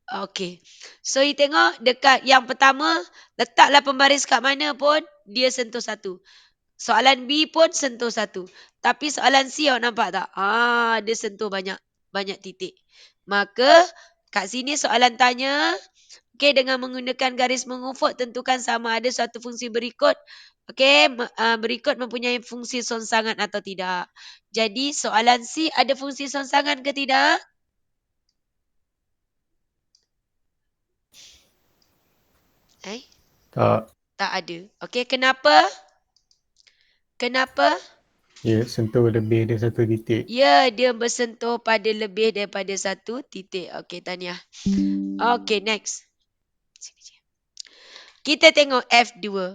Okey. So you tengok dekat yang pertama, letaklah pembaris kat mana pun dia sentuh satu. Soalan B pun sentuh satu. Tapi soalan C awak nampak tak? Dia sentuh banyak titik. Maka kat sini soalan tanya, okey, dengan menggunakan garis mengufuk tentukan sama ada suatu fungsi berikut. Okey, berikut mempunyai fungsi songsangan atau tidak. Jadi soalan C ada fungsi songsangan ke tidak? Tak. Tak ada. Okey, kenapa? Ya, sentuh lebih dari satu titik. Ya, dia bersentuh pada lebih daripada satu titik. Okey, tahniah. Okey, next. Kita tengok F2.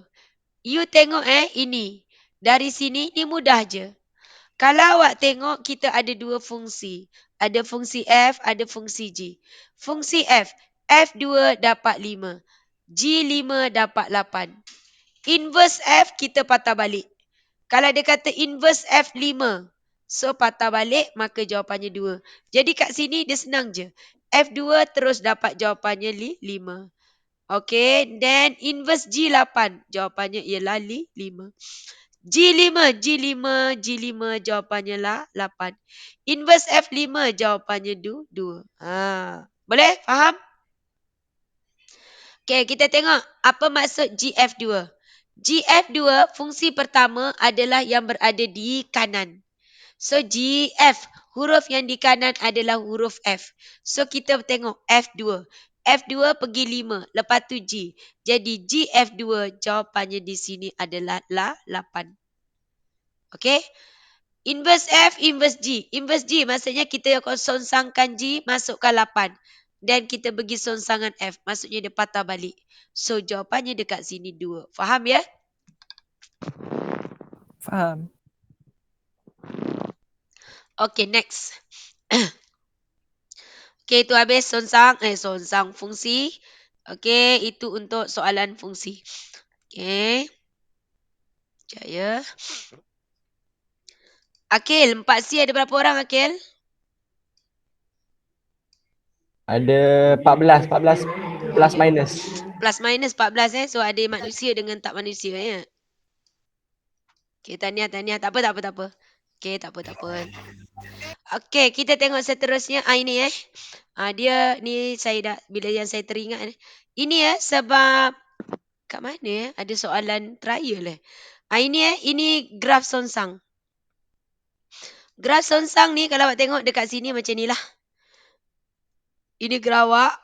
You tengok ini. Dari sini, ni mudah je. Kalau awak tengok, kita ada 2 fungsi. Ada fungsi F, ada fungsi G. Fungsi F, F2 dapat 5. G5 dapat 8. Inverse F, kita patah balik. Kalau dia kata inverse F5, so patah balik, maka jawapannya 2. Jadi kat sini dia senang je. F2 terus dapat jawapannya 5. Okay, then inverse G8, jawapannya ialah 5. G5 jawapannya lah 8. Inverse F5 jawapannya 2. Boleh? Faham? Okay, kita tengok apa maksud GF2. GF2 fungsi pertama adalah yang berada di kanan. So GF, huruf yang di kanan adalah huruf F. So kita tengok F2. F2 pergi 5, lepas tu G. Jadi GF2 jawapannya di sini adalah 8. Okay? Inverse F, inverse G. Inverse G maksudnya kita songsangkan G, masukkan 8. Dan kita bagi songsangan F. Maksudnya dia patah balik. So jawapannya dekat sini 2. Faham ya? Faham. Okay, next. Okay, itu habis songsang fungsi. Okay, itu untuk soalan fungsi. Okay. Sekejap ya. Akil, 4C ada berapa orang, Akil? Ada 14 plus minus. Plus minus 14 So ada manusia dengan tak manusia ya. Okay, tahniah. Tak apa. Okay, tak apa. Okay, kita tengok seterusnya. Ini dia ni saya dah, bila yang saya teringat. Ini sebab kat mana ada soalan trial ini graf songsang. Graf songsang ni kalau awak tengok dekat sini macam ni lah. Ini gerawak.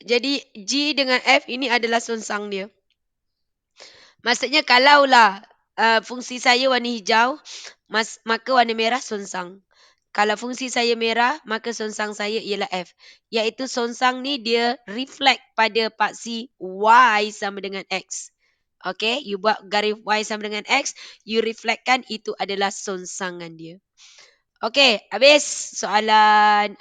Jadi G dengan F ini adalah songsang dia. Maksudnya kalaulah fungsi saya warna hijau, maka warna merah songsang. Kalau fungsi saya merah, maka songsang saya ialah F. Iaitu songsang ni dia reflect pada paksi Y sama dengan X. Okay, you buat garis Y sama dengan X, you reflectkan itu adalah songsangan dia. Okay, habis soalan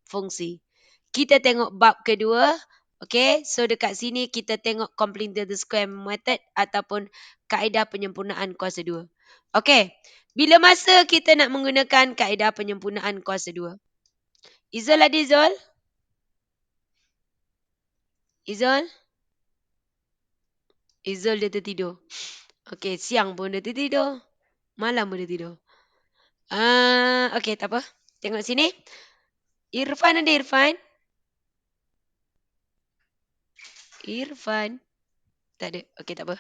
fungsi. Kita tengok bab kedua. Okay, so dekat sini kita tengok completing the square method ataupun kaedah penyempurnaan kuasa 2. Okay, bila masa kita nak menggunakan kaedah penyempurnaan kuasa 2? Izul ada Izul? Izul dia tertidur. Okay, siang pun dia tertidur. Malam pun dia tidur. Okay, tak apa. Tengok sini. Irfan ada Irfan? Tak ada. Okay, tak apa.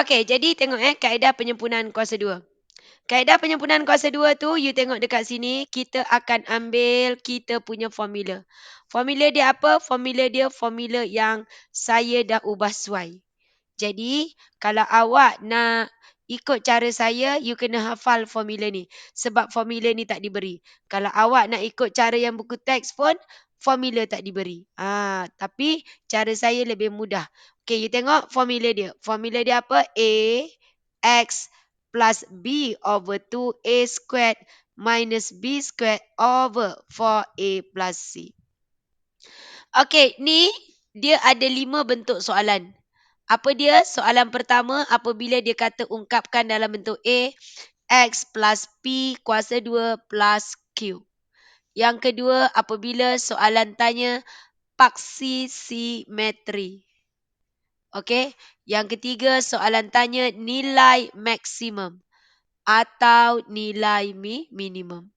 Okay, jadi tengok kaedah penyempurnaan kuasa 2. Kaedah penyempurnaan kuasa 2 tu, you tengok dekat sini, kita akan ambil kita punya formula. Formula dia apa? Formula dia formula yang saya dah ubah sesuai. Jadi kalau awak nak ikut cara saya, you kena hafal formula ni. Sebab formula ni tak diberi. Kalau awak nak ikut cara yang buku teks pun, formula tak diberi. Tapi cara saya lebih mudah. Okay, you tengok formula dia. Formula dia apa? A X plus B over 2A squared minus B squared over 4A plus C. Okay, ni dia ada 5 bentuk soalan. Apa dia? Soalan pertama, apabila dia kata ungkapkan dalam bentuk A, X plus P kuasa 2 plus Q. Yang kedua, apabila soalan tanya paksi simetri. Okey. Yang ketiga, soalan tanya nilai maksimum atau nilai minimum.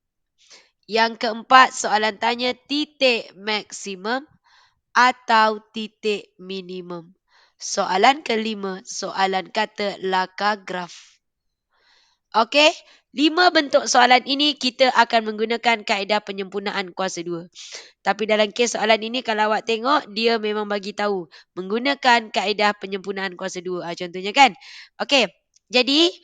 Yang keempat, soalan tanya titik maksimum atau titik minimum. Soalan kelima, soalan kata laka graf. Okey, 5 bentuk soalan ini kita akan menggunakan kaedah penyempurnaan kuasa 2. Tapi dalam kes soalan ini kalau awak tengok dia memang bagi tahu menggunakan kaedah penyempurnaan kuasa 2. Contohnya kan. Okey. Jadi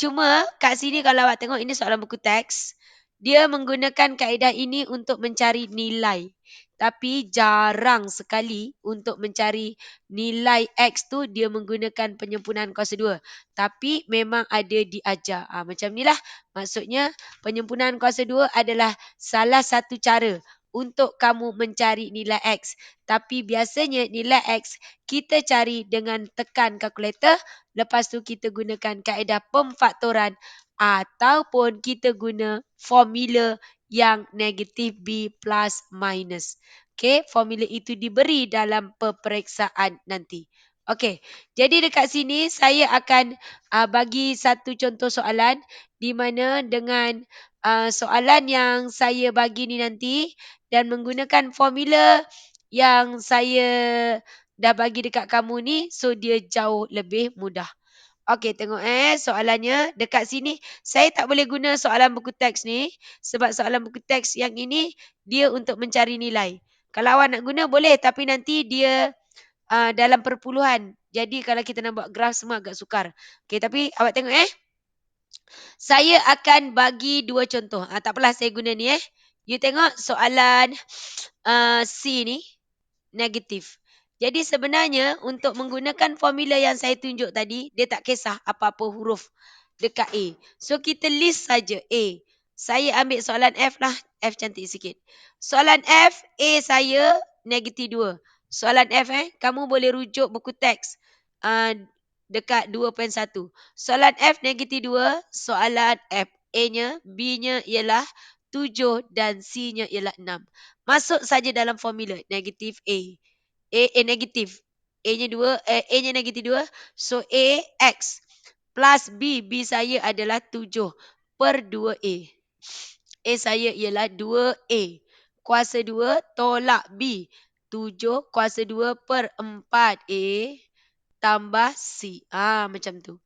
cuma kat sini kalau awak tengok ini soalan buku teks, dia menggunakan kaedah ini untuk mencari nilai. Tapi jarang sekali untuk mencari nilai X tu dia menggunakan penyempurnaan kuasa 2. Tapi memang ada diajar. Macam ni lah. Maksudnya penyempurnaan kuasa 2 adalah salah satu cara untuk kamu mencari nilai X. Tapi biasanya nilai X kita cari dengan tekan kalkulator. Lepas tu kita gunakan kaedah pemfaktoran ataupun kita guna formula yang negatif B plus minus. Okay, formula itu diberi dalam peperiksaan nanti. Okay, jadi dekat sini saya akan bagi satu contoh soalan di mana dengan soalan yang saya bagi ni nanti dan menggunakan formula yang saya dah bagi dekat kamu ni, so dia jauh lebih mudah. Okey, tengok soalannya dekat sini. Saya tak boleh guna soalan buku teks ni sebab soalan buku teks yang ini dia untuk mencari nilai. Kalau awak nak guna boleh tapi nanti dia dalam perpuluhan. Jadi kalau kita nak buat graf semua agak sukar. Okey, tapi awak tengok saya akan bagi 2 contoh. Tak apalah saya guna ni You tengok soalan C ni negatif. Jadi sebenarnya untuk menggunakan formula yang saya tunjuk tadi, dia tak kisah apa-apa huruf dekat A. So kita list saja A. Saya ambil soalan F lah. F cantik sikit. Soalan F, A saya negatif 2. Soalan F kamu boleh rujuk buku teks dekat 2.1. Soalan F negatif 2, soalan F. A-nya, B-nya ialah 7 dan C-nya ialah 6. Masuk saja dalam formula negatif A. A negatif. A-nya 2, A-nya negatif 2. So A X plus B. B saya adalah 7 per 2A. A saya ialah 2A. Kuasa 2 tolak B. 7 kuasa 2 per 4A tambah C. Macam tu.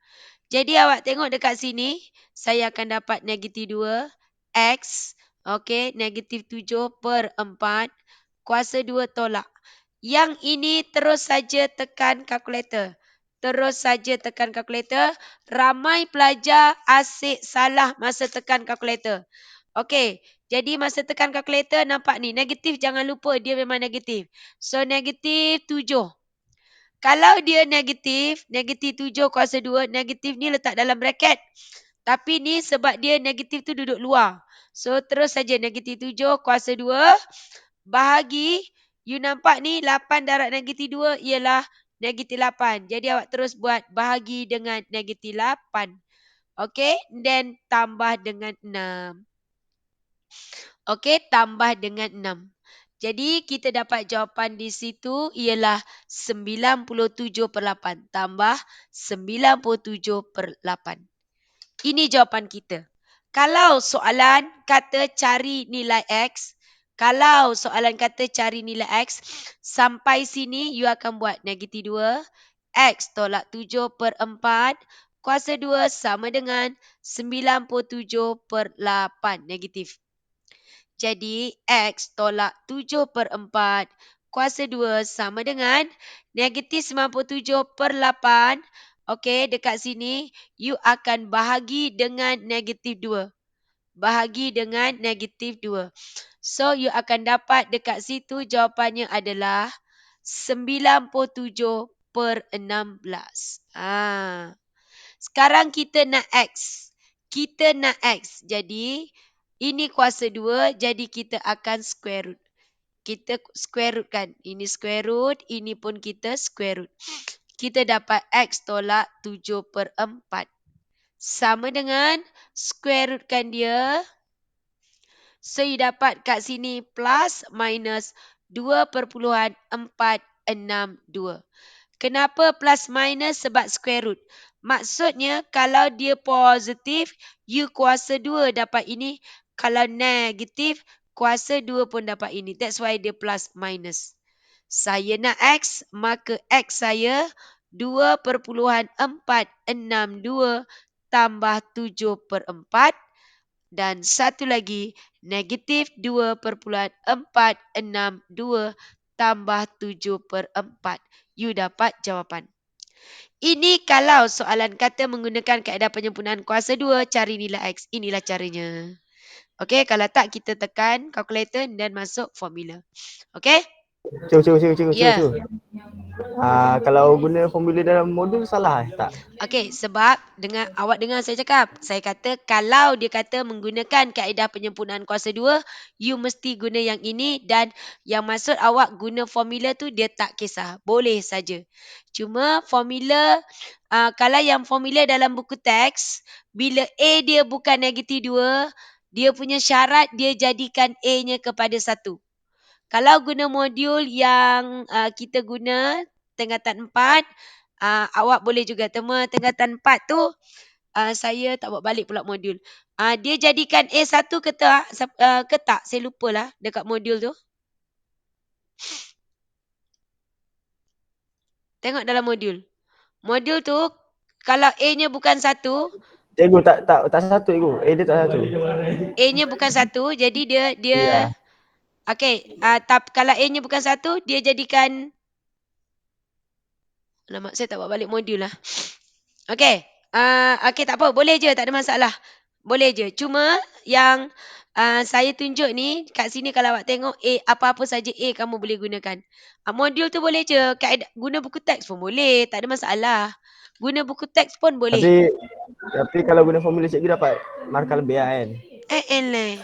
Jadi awak tengok dekat sini. Saya akan dapat negatif 2. X. Okey, negatif 7 per 4. Kuasa 2 tolak. Yang ini terus saja tekan kalkulator. Terus saja tekan kalkulator. Ramai pelajar asyik salah masa tekan kalkulator. Okey, jadi masa tekan kalkulator nampak ni. Negatif jangan lupa dia memang negatif. So negatif 7. Kalau dia negatif 7 kuasa 2. Negatif ni letak dalam bracket. Tapi ni sebab dia negatif tu duduk luar. So terus saja negatif 7 kuasa 2. Bahagi. You nampak ni 8 darab negatif 2 ialah negatif 8. Jadi awak terus buat bahagi dengan negatif 8. Okey. Then tambah dengan 6. Okey. Tambah dengan 6. Jadi kita dapat jawapan di situ ialah 97 per 8. Tambah 97 per 8. Ini jawapan kita. Kalau soalan kata cari nilai X. Kalau soalan kata cari nilai X, sampai sini you akan buat negatif 2. X tolak 7 per 4. Kuasa 2 sama dengan 97 per 8 negatif. Jadi X tolak 7 per 4. kuasa 2 sama dengan negatif 97/8. Okey, dekat sini you akan bahagi dengan negatif 2. Bahagi dengan negatif 2. So, you akan dapat dekat situ jawapannya adalah 97/16. Sekarang kita nak X. Kita nak X. Jadi, ini kuasa 2. Jadi, kita akan square root. Kita square root kan. Ini square root. Ini pun kita square root. Kita dapat X tolak 7/4. Sama dengan square root kan dia. So, you dapat kat sini plus minus 2.462. Kenapa plus minus? Sebab square root. Maksudnya kalau dia positif, you kuasa 2 dapat ini. Kalau negatif, kuasa 2 pun dapat ini. That's why dia plus minus. Saya nak X, maka X saya 2.462 tambah 7/4. Dan satu lagi, negatif 2.462 tambah 7/4. You dapat jawapan. Ini kalau soalan kata menggunakan kaedah penyempurnaan kuasa 2, cari nilai X. Inilah caranya. Okey, kalau tak kita tekan calculator dan masuk formula. Okey? Ya. Kalau guna formula dalam modul salah tak? Okey, sebab awak dengar saya cakap. Saya kata kalau dia kata menggunakan kaedah penyempurnaan kuasa 2, you mesti guna yang ini dan yang maksud awak guna formula tu dia tak kisah. Boleh saja. Cuma formula, kalau yang formula dalam buku teks, bila A dia bukan negatif 2, dia punya syarat dia jadikan A-nya kepada 1. Kalau guna modul yang kita guna tingkatan 4, awak boleh juga. Tema tingkatan 4 tu saya tak buat balik pula modul. Dia jadikan A1 ke tak? Saya lupalah dekat modul tu. Tengok dalam modul. Modul tu kalau A-nya bukan 1, Cikgu tak satu cikgu. Dia tak satu. A-nya bukan 1, jadi dia Ya. okey, kalau A-nya bukan 1, dia jadikan. Alamak, saya tak buat balik modul lah. Okey. Okey, tak apa. Boleh je, tak ada masalah. Boleh je. Cuma yang saya tunjuk ni, kat sini kalau awak tengok A, apa-apa saja A kamu boleh gunakan. Modul tu boleh je. Guna buku teks pun boleh. Tak ada masalah. Guna buku teks pun boleh. Tapi kalau guna formula cikgu dapat markah lebih kan? Elah.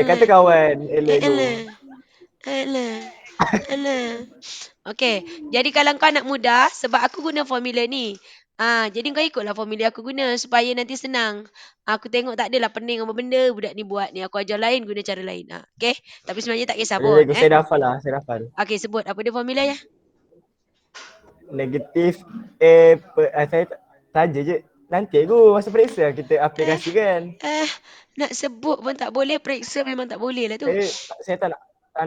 Kata kawan. Alah. Okey. Jadi kalau kau nak mudah, sebab aku guna formula ni. Jadi kau ikutlah formula aku guna supaya nanti senang. Aku tengok tak adalah pening apa benda budak ni buat ni. Aku ajar lain guna cara lain. Okey. Tapi sebenarnya tak kisah pun. Cikgu, saya dah hafal lah. Saya dah hafal. Okey, sebut apa dia formula ya? Negatif A saya saja je. Nanti cikgu masa periksa kita aplikasikan. Nak sebut pun tak boleh. Periksa memang tak boleh lah tu. Saya tak nak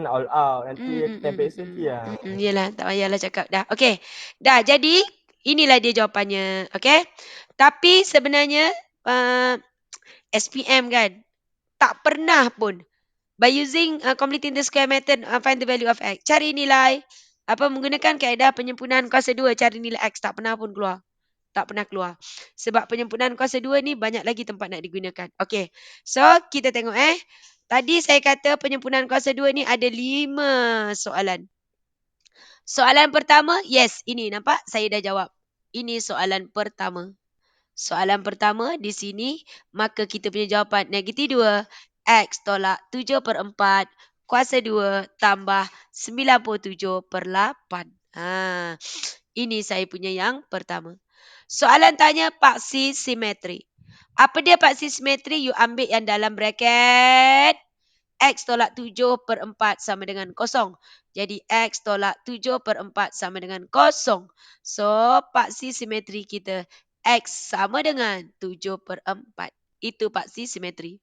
all out. Nanti time periksa nanti lah. Yelah, tak payahlah cakap dah. Okey. Dah, jadi inilah dia jawapannya. Okey. Tapi sebenarnya SPM kan tak pernah pun by using completing the square method find the value of X. Cari nilai menggunakan kaedah penyempurnaan kuasa 2 cari nilai X tak pernah pun keluar. Tak pernah keluar. Sebab penyempurnaan kuasa 2 ni banyak lagi tempat nak digunakan. Okey. So, kita tengok Tadi saya kata penyempurnaan kuasa 2 ni ada 5 soalan. Soalan pertama, yes, ini nampak saya dah jawab. Ini soalan pertama. Soalan pertama di sini, maka kita punya jawapan negatif 2, X tolak 7/4, kuasa 2 tambah 97/8. Ini saya punya yang pertama. Soalan tanya paksi simetri. Apa dia paksi simetri? You ambil yang dalam bracket. X tolak 7/4 sama dengan kosong. Jadi X tolak 7/4 sama dengan kosong. So, paksi simetri kita X sama dengan 7/4. Itu paksi simetri.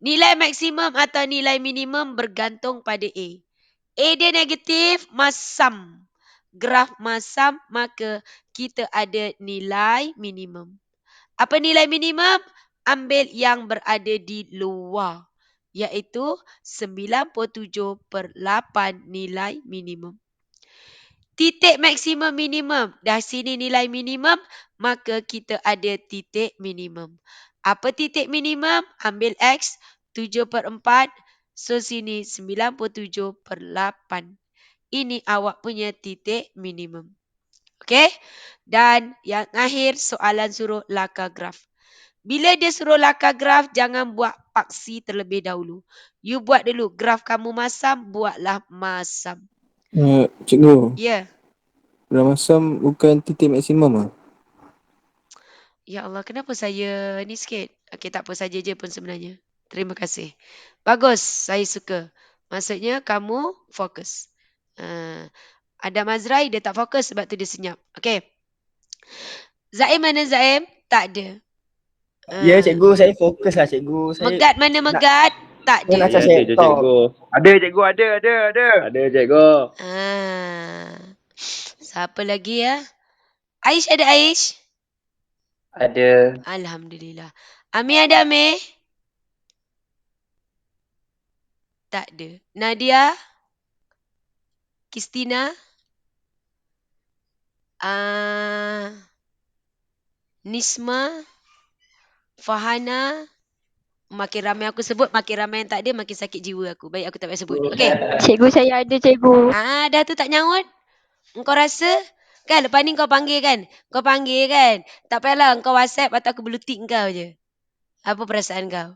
Nilai maksimum atau nilai minimum bergantung pada A. A dia negatif, masam. Graf masam, maka kita ada nilai minimum. Apa nilai minimum? Ambil yang berada di luar. iaitu 97/8 nilai minimum. Titik maksimum minimum. Dah sini nilai minimum, maka kita ada titik minimum. Apa titik minimum? Ambil X 7/4. So sini 97/8. Ini awak punya titik minimum. Okey? Dan yang akhir soalan suruh laka graf. Bila dia suruh laka graf, jangan buat paksi terlebih dahulu. You buat dulu graf kamu masam, buatlah masam. Cikgu, Ya. dalam masam bukan titik maksimum ah. Ya Allah, kenapa saya ni sikit? Okey, tak apa saja je pun sebenarnya. Terima kasih. Bagus, saya suka. Maksudnya kamu fokus. Ada Mazrai, dia tak fokus sebab tu dia senyap. Okey. Zaim mana Zaim? Tak ada. Ya cikgu, saya fokus lah cikgu. Saya Megat mana megat? Tak nak ada. charge laptop. Ada cikgu, ada. Ada cikgu. Siapa lagi ya? Aish ada Aish? Ada. Alhamdulillah. Ami ada Ami? Tak ada. Nadia? Kristina? Nisma? Fahana? Makin ramai aku sebut, makin ramai yang tak ada, makin sakit jiwa aku. Baik aku tak payah sebut. Okey. Cikgu, saya ada cikgu. Dah tu tak nyaut. Engkau rasa? Kan lepas ni kau panggil kan? Kau panggil kan? Tak payahlah engkau WhatsApp atau aku blue tick kau je. Apa perasaan kau?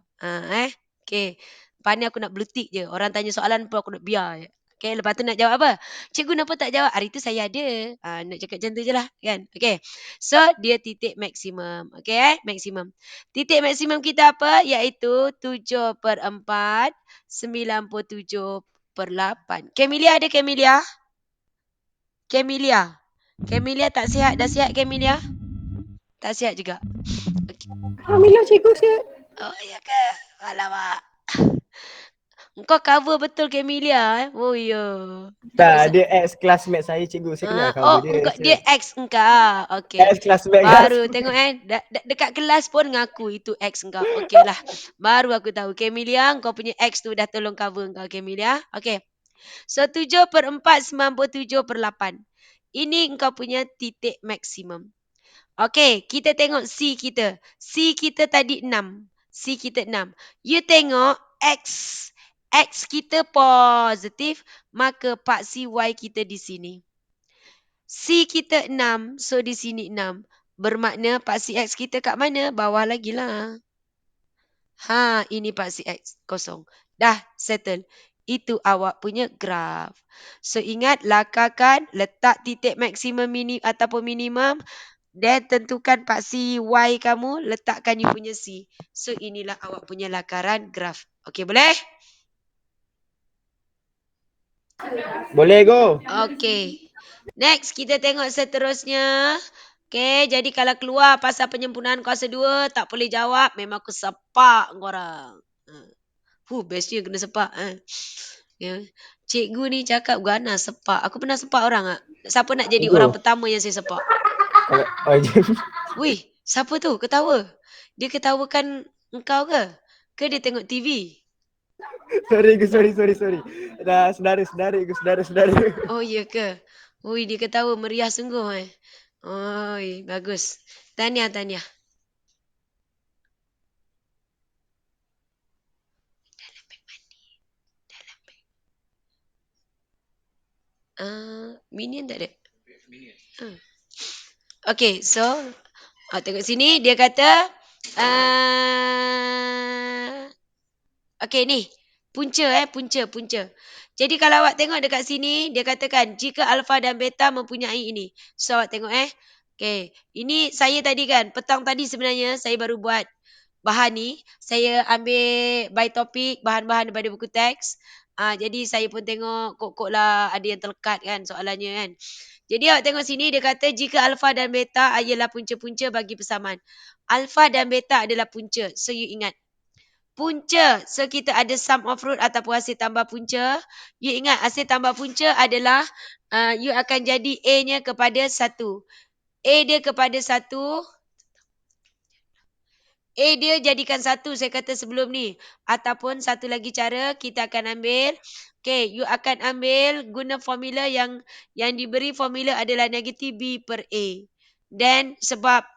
Okey. Lepas ni aku nak blue tick je. Orang tanya soalan pun aku nak biar je. Okey, lepas tu nak jawab apa? Cikgu kenapa tak jawab? Hari tu saya ada. Nak cakap macam tu je lah kan? Okey. So, dia titik maksimum. Okey, maksimum. Titik maksimum kita apa? Iaitu 7/4 97/8. Camelia ada Camelia? Camelia tak sihat. Dah sihat Camelia? Tak sihat juga. Alhamdulillah cikgu sihat. Oh, ya ke? Alamak. Engkau cover betul Camelia Oh, ya. Tak, dia ex classmate saya cikgu. Saya kenal cover dia. Dia ex engkau. Okey. Ex classmate. Baru tengok dekat kelas pun ngaku itu ex engkau. Okeylah. Baru aku tahu Camelia, engkau punya ex tu dah tolong cover engkau Camelia. Okey. So 7/4 97/8. Ini engkau punya titik maksimum. Okey, kita tengok C kita. C kita tadi 6. C kita 6. You tengok X. X kita positif, maka paksi Y kita di sini. C kita 6, so di sini 6. Bermakna paksi X kita kat mana? Bawah lagi lah. Ini paksi X kosong. Dah settle. Itu awak punya graf. So ingat, lakakan, letak titik maksimum ataupun minimum. Dan tentukan paksi Y kamu, letakkan you punya C. So inilah awak punya lakaran graf. Okey, boleh? Boleh go. Okey. Next, kita tengok seterusnya. Okey, jadi kalau keluar pasal penyempurnaan kuasa 2, tak boleh jawab, memang aku sepak korang. Bestnya kena sepak. Ya. Cikgu ni cakap ganas sepak. Aku pernah sepak orang tak? Siapa nak jadi orang pertama yang saya sepak? Wih, siapa tu ketawa? Dia ketawakan engkau ke? Ke dia tengok TV? Sorry. Dah saudara Gus, saudara. Oh, ya ke? Ui, dia ketawa meriah sungguh. Oi, bagus. Tahniah. Dalam beg mandi. Minion tak ada? Okay, so tengok sini dia kata okay ni punca. Jadi kalau awak tengok dekat sini dia katakan jika alfa dan beta mempunyai ini. So awak tengok okay, ini saya tadi kan petang tadi sebenarnya saya baru buat bahan ni. Saya ambil by topik bahan-bahan daripada buku teks. Jadi saya pun tengok kok lah ada yang terlekat kan soalannya kan. Jadi awak tengok sini dia kata jika alfa dan beta adalah punca-punca bagi persamaan. Alfa dan beta adalah punca. So you ingat. Punca. So kita ada sum of root ataupun hasil tambah punca. You ingat hasil tambah punca adalah you akan jadi A-nya kepada 1. A dia kepada 1. A dia jadikan 1 saya kata sebelum ni. Ataupun satu lagi cara kita akan ambil. Okay, you akan ambil guna formula yang diberi formula adalah negatif B per A. Then sebab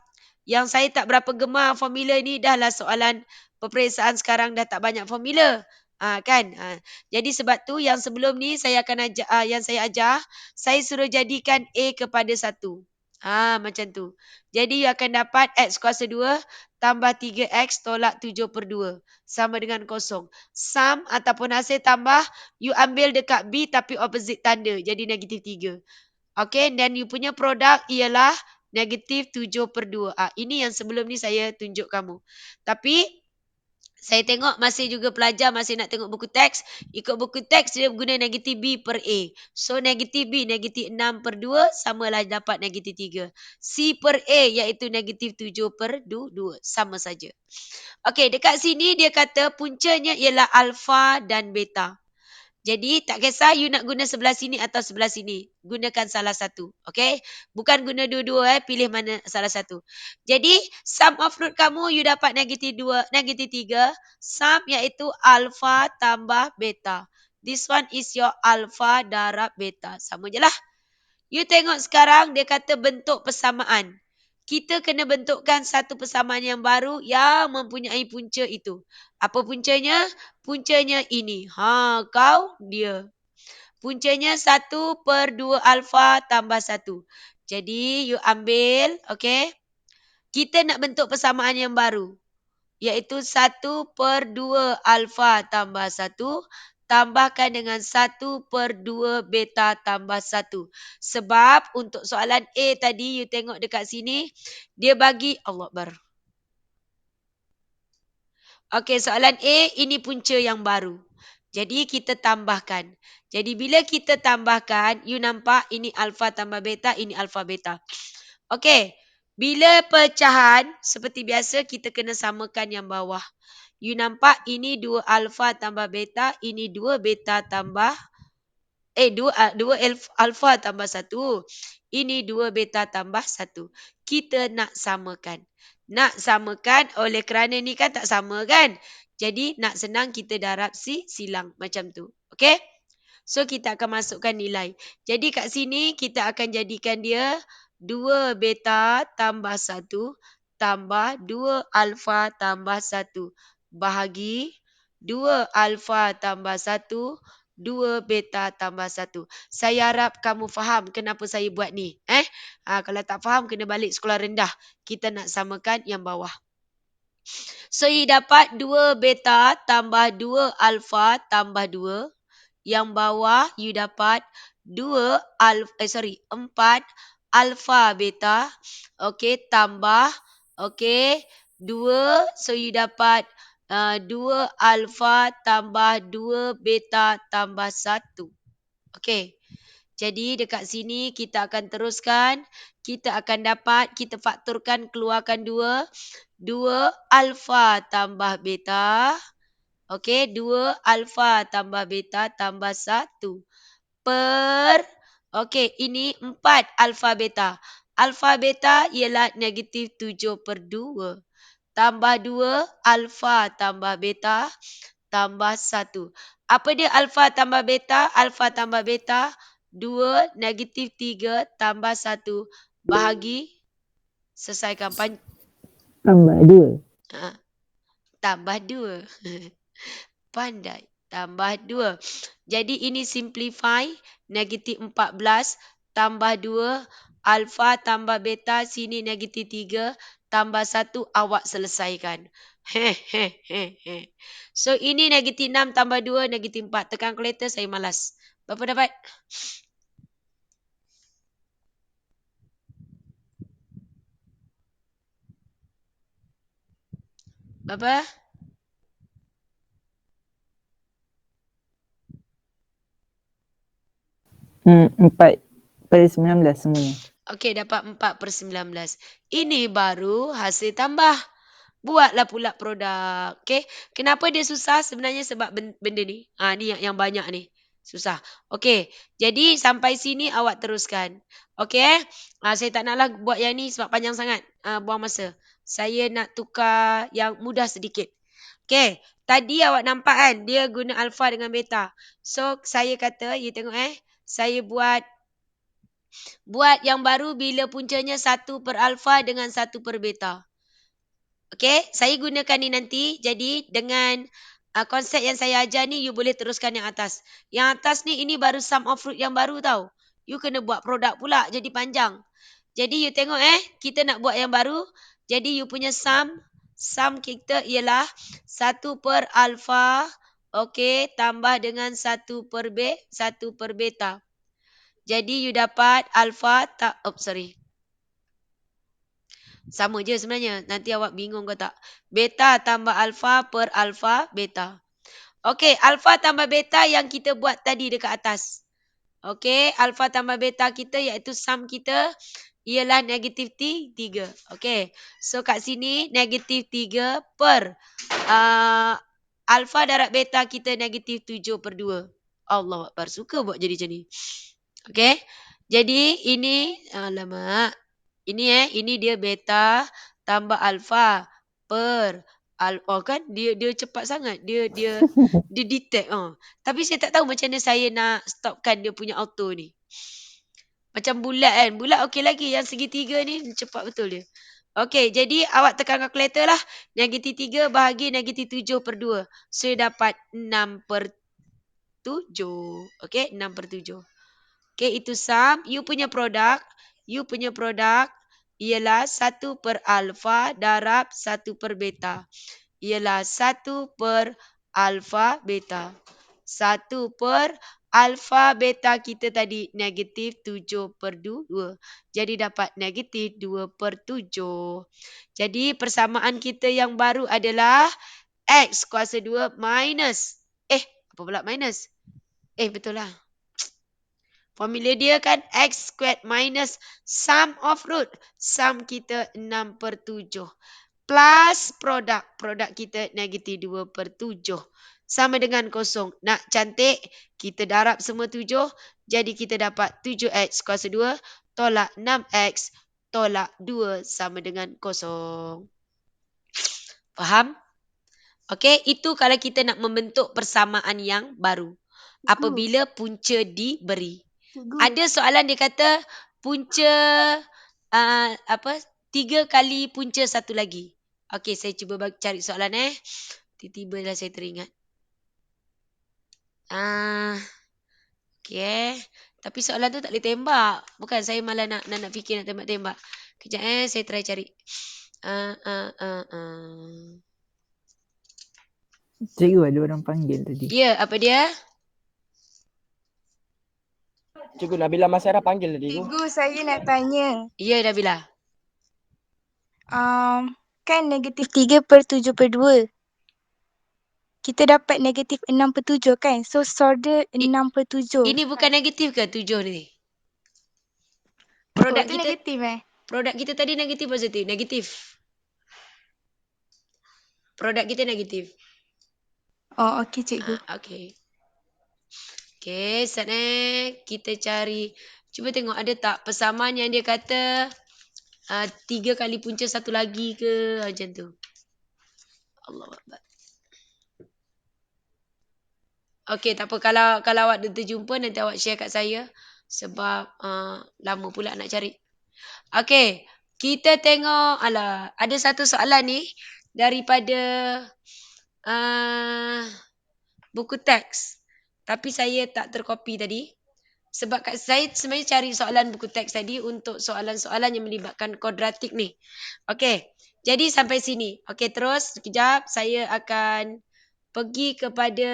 yang saya tak berapa gemar formula ni dah lah soalan peperiksaan sekarang dah tak banyak formula. Kan? Jadi sebab tu yang sebelum ni saya akan ajar, saya suruh jadikan A kepada 1. Macam tu. Jadi you akan dapat X kuasa 2 tambah 3X tolak 7/2. Sama dengan kosong. Sum ataupun hasil tambah, you ambil dekat B tapi opposite tanda. Jadi negatif 3. Okay, dan you punya produk ialah negatif 7/2. Ini yang sebelum ni saya tunjuk kamu. Tapi saya tengok masih juga pelajar masih nak tengok buku teks. Ikut buku teks dia guna negatif B per A. So negatif B negatif 6/2 samalah dapat negatif 3. C per A iaitu negatif 7/2. Sama saja. Okey, dekat sini dia kata puncanya ialah alfa dan beta. Jadi tak kisah you nak guna sebelah sini atau sebelah sini. Gunakan salah satu. Okay? Bukan guna dua-dua. Pilih mana salah satu. Jadi sum of root kamu you dapat negatif 2, negatif 3. Sum iaitu alpha tambah beta. This one is your alpha darab beta. Sama je lah. You tengok sekarang dia kata bentuk persamaan. Kita kena bentukkan satu persamaan yang baru yang mempunyai punca itu. Apa puncanya? Puncanya ini. Kau dia. Puncanya 1/2 alfa tambah 1. Jadi you ambil, okay. Kita nak bentuk persamaan yang baru. Iaitu 1/2 alfa tambah 1. Tambahkan dengan 1/2 beta tambah 1. Sebab untuk soalan A tadi, you tengok dekat sini, dia bagi Allah Akbar. Okey, soalan A, ini punca yang baru. Jadi kita tambahkan. Jadi bila kita tambahkan, you nampak ini alfa tambah beta, ini alfa beta. Okey, bila pecahan, seperti biasa kita kena samakan yang bawah. You nampak ini 2 alfa tambah beta, ini 2 beta tambah 2 alfa tambah 1. Ini 2 beta tambah 1. Kita nak samakan. Nak samakan oleh kerana ni kan tak sama kan? Jadi nak senang kita darab silang macam tu. Okey? So kita akan masukkan nilai. Jadi kat sini kita akan jadikan dia 2 beta tambah 1 tambah 2 alfa tambah 1 bahagi 2 alfa tambah 1, 2 beta tambah 1. Saya harap kamu faham kenapa saya buat ni. Kalau tak faham, kena balik sekolah rendah. Kita nak samakan yang bawah. So, you dapat 2 beta tambah 2 alfa tambah 2. Yang bawah, you dapat 4 alfa beta. Okey, tambah. Okey, 2. So, you dapat 2 alfa tambah 2 beta tambah 1. Okey. Jadi dekat sini kita akan teruskan. Kita akan dapat, kita fakturkan, keluarkan 2. 2 alfa tambah beta. Okey, 2 alfa tambah beta tambah 1. Per, okey, ini 4 alfa beta. Alfa beta ialah negatif 7/2. Tambah 2 alfa tambah beta tambah 1. Apa dia alfa tambah beta? Alfa tambah beta 2 negatif 3 tambah 1 bahagi selesaikan Tambah 2. tambah 2. Pandai. Tambah 2. Jadi ini simplify negatif 14 tambah 2 alfa tambah beta sini negatif 3 tambah 1 awak selesaikan. So ini negatif 6 tambah 2 negatif 4. Tekan kalkulator saya malas. Berapa dapat? Berapa? Empat per 19 semuanya. Okey, dapat 4/19. Ini baru hasil tambah. Buatlah pula produk. Okey. Kenapa dia susah? Sebenarnya sebab benda ni. Ni yang banyak ni. Susah. Okey. Jadi sampai sini awak teruskan. Okey. Saya tak naklah buat yang ni sebab panjang sangat. Buang masa. Saya nak tukar yang mudah sedikit. Okay. Tadi awak nampak kan dia guna alpha dengan beta. So saya kata, you tengok saya buat yang baru bila puncanya 1 per alpha dengan 1 per beta. Okay, saya gunakan ni nanti. Jadi dengan konsep yang saya ajar ni, you boleh teruskan yang atas. Yang atas ni, ini baru sum of root yang baru tau. You kena buat produk pula, jadi panjang. Jadi you tengok kita nak buat yang baru. Jadi you punya sum kita ialah 1 per alpha, okay, tambah dengan 1 per beta. Jadi you dapat alpha, sama je sebenarnya. Nanti awak bingung ke tak? Beta tambah alpha per alpha beta. Okey, alpha tambah beta yang kita buat tadi dekat atas. Okey, alpha tambah beta kita iaitu sum kita ialah negatif 3. Okey, so kat sini negatif 3 per alpha darab beta kita negatif 7 per 2. Allah Akbar, suka buat jadi macam ni. Okey, jadi ini, alamak. Ini dia beta tambah alpha per kan dia cepat sangat. Dia detect. Tapi saya tak tahu macam mana saya nak stopkan dia punya auto ni. Macam bulat kan. Bulat okey lagi. Yang segitiga ni cepat betul dia. Okey, jadi awak tekan kalkulator lah. Negatif 3 bahagi negatif 7 per 2. So, dapat 6 per 7. Okey, 6 per 7. Okey, itu sum. You punya produk ialah 1 per alpha darab 1 per beta. Ialah 1 per alpha beta. 1 per alpha beta kita tadi negatif 7 per 2. Jadi dapat negatif 2 per 7. Jadi persamaan kita yang baru adalah X kuasa 2 minus. Apa pula minus? Betul lah. Formula dia kan X squared minus sum of root. Sum kita 6 per 7. Plus produk. Produk kita negatif 2 per 7. Sama dengan kosong. Nak cantik, kita darab semua 7. Jadi kita dapat 7X kuasa 2 tolak 6X tolak 2 sama dengan kosong. Faham? Okey, itu kalau kita nak membentuk persamaan yang baru. Apabila punca diberi. Ada soalan dia kata punca 3 kali punca 1 lagi. Okey, saya cuba cari soalan tiba-tiba lah saya teringat. Okey. Tapi soalan tu tak boleh tembak. Bukan saya malah nak fikir nak tembak-tembak. Kejap saya try cari. Cikgu ada orang panggil tadi. Ya, apa dia? Cikgu Nabila Masara panggil tadi. Cikgu, saya nak tanya. Ya, Nabila. Kan negatif 3 per 7 per 2. Kita dapat negatif 6 per 7 kan? So, sorder 6 per 7. Ini bukan negatif ke 7 ni? Produk kita negatif Produk kita tadi negatif positif? Negatif. Produk kita negatif. Oh, okey cikgu. Okey. Okey, sana kita cari. Cuba tengok ada tak persamaan yang dia kata 3 kali punca 1 lagi ke macam tu. Allah Akbar. Okey, tak apa. Kalau awak terjumpa nanti awak share kat saya. Sebab lama pula nak cari. Okey, kita tengok. Ada satu soalan ni daripada buku teks. Tapi saya tak terkopi tadi. Sebab saya sebenarnya cari soalan buku teks tadi untuk soalan-soalan yang melibatkan kuadratik ni. Okey, jadi sampai sini. Okey, terus sekejap saya akan pergi kepada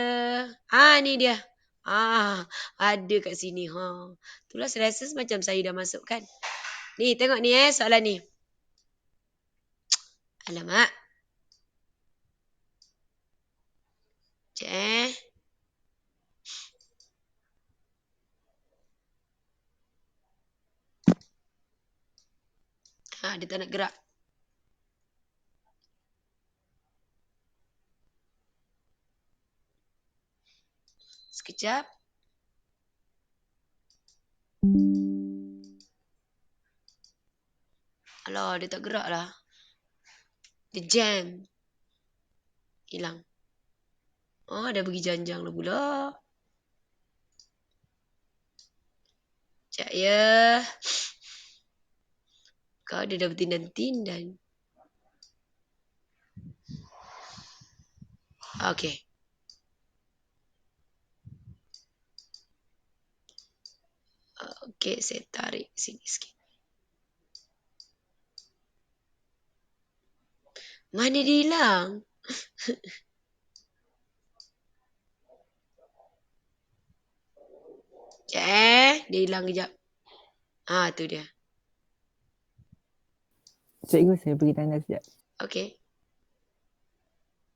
ni dia. Ada kat sini. Itulah saya rasa macam saya dah masukkan. Ni, tengok ni soalan ni. Alamak. Sekejap dia tak nak gerak. Sekejap. Alah, dia tak gerak lah. Jam. Hilang. Oh, dah pergi janjang lah pula. Sekejap ya. Kau dia dah bertindan-tindan. Okey. Okey, saya tarik sini sikit. Mana dia hilang? Dia hilang kejap. Tu dia. Cikgu, saya pergi tanda sekejap. Okey.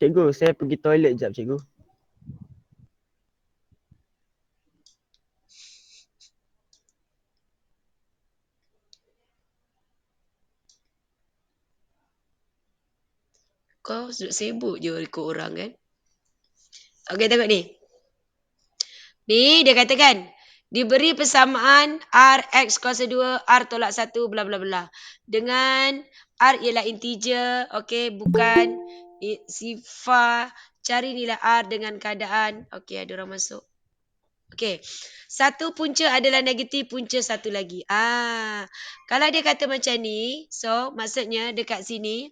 Cikgu, saya pergi toilet sekejap cikgu. Kau sibuk je ikut orang kan? Okey, tengok ni. Ni dia katakan, diberi persamaan R X kuasa 2, R tolak 1, bla bla bla. Dengan R ialah integer, okey, bukan sifar. Cari nilai R dengan keadaan. Okey, ada orang masuk. Okey. Satu punca adalah negatif, punca satu lagi. Kalau dia kata macam ni, so maksudnya dekat sini,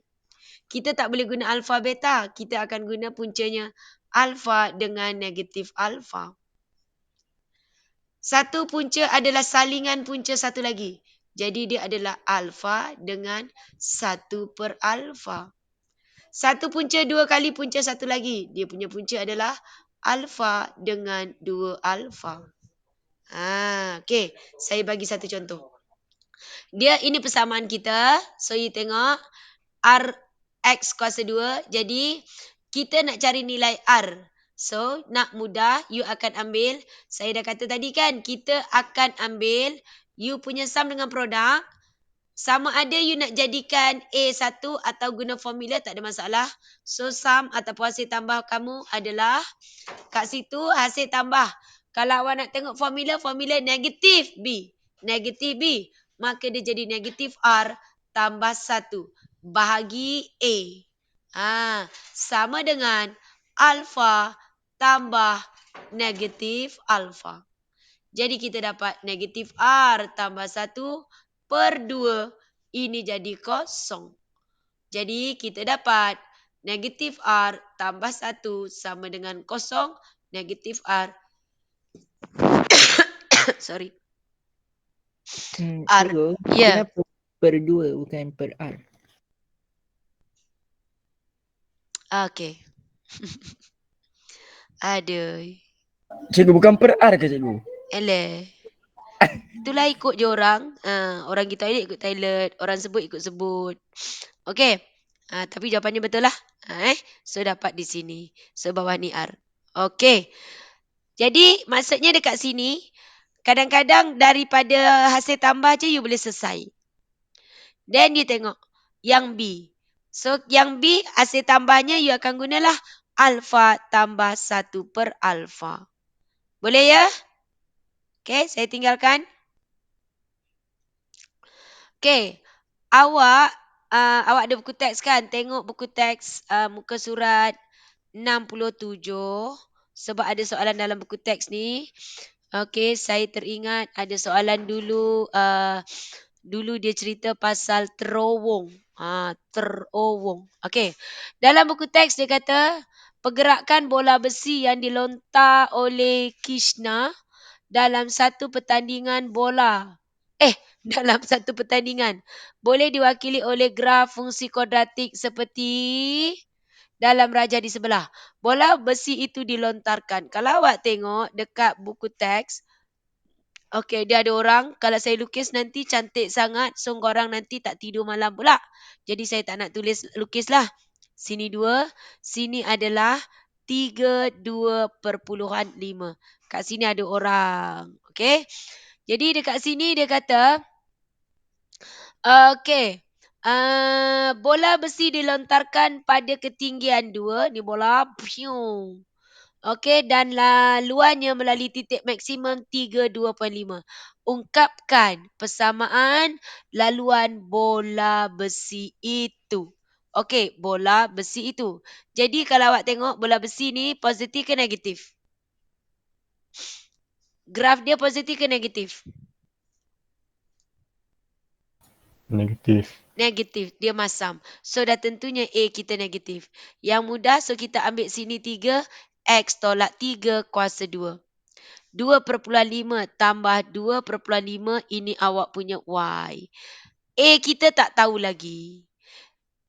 kita tak boleh guna alfa beta. Kita akan guna puncanya alfa dengan negatif alfa. Satu punca adalah salingan punca satu lagi. Jadi dia adalah alfa dengan 1 per alfa. Satu punca 2 kali punca satu lagi. Dia punya punca adalah alfa dengan 2 alfa. Okey. Saya bagi satu contoh. Ini persamaan kita. So, you tengok. R X kuasa 2. Jadi, kita nak cari nilai R. So, nak mudah, you akan ambil. Saya dah kata tadi kan, kita akan ambil you punya sum dengan produk. Sama ada you nak jadikan A1 atau guna formula, tak ada masalah. So, sum ataupun hasil tambah kamu adalah kat situ hasil tambah. Kalau awak nak tengok formula negatif B. Negatif B. Maka dia jadi negatif R tambah 1 bahagi A. Sama dengan alfa tambah negatif alfa. Jadi kita dapat negatif R tambah 1 per 2. Ini jadi kosong. Jadi kita dapat negatif R tambah 1 sama dengan kosong. Negatif R. Sorry. R. Cikgu, Ya. kenapa per 2 bukan per R? Okey. Aduh. Cikgu, bukan per R ke cikgu? Eleh. Itulah ikut je orang. Orang pergi toilet ikut toilet. Orang sebut ikut sebut. Okey. Tapi jawapannya betul lah. So dapat di sini. So bawah ni R. Okey. Jadi maksudnya dekat sini. Kadang-kadang daripada hasil tambah je you boleh selesai. Then you tengok. Yang B. So yang B hasil tambahnya you akan gunalah alfa tambah 1 per alfa. Boleh ya? Okey, saya tinggalkan. Okey. Awak ada buku teks kan? Tengok buku teks muka surat 67. Sebab ada soalan dalam buku teks ni. Okey, saya teringat ada soalan dulu. Dulu dia cerita pasal terowong. Terowong. Okey. Dalam buku teks dia kata, pergerakan bola besi yang dilontar oleh Krishna dalam satu pertandingan bola. Dalam satu pertandingan. Boleh diwakili oleh graf fungsi kuadratik seperti dalam raja di sebelah. Bola besi itu dilontarkan. Kalau awak tengok dekat buku teks, okey, dia ada orang, kalau saya lukis nanti cantik sangat, so korang nanti tak tidur malam pula. Jadi saya tak nak tulis lukis lah. Sini 2, sini adalah 32.5. Kat sini ada orang. Okey. Jadi dekat sini dia kata, okey. Bola besi dilontarkan pada ketinggian 2. Ni bola. Piung. Okey, dan laluannya melalui titik maksimum 32.5. Ungkapkan persamaan laluan bola besi itu. Okey, bola besi itu. Jadi kalau awak tengok bola besi ni positif ke negatif? Graf dia positif ke negatif? Negatif. Negatif, dia masam. So dah tentunya A kita negatif. Yang mudah, so kita ambil sini 3, X tolak 3 kuasa 2. 2,5 tambah 2,5 ini awak punya Y. A kita tak tahu lagi.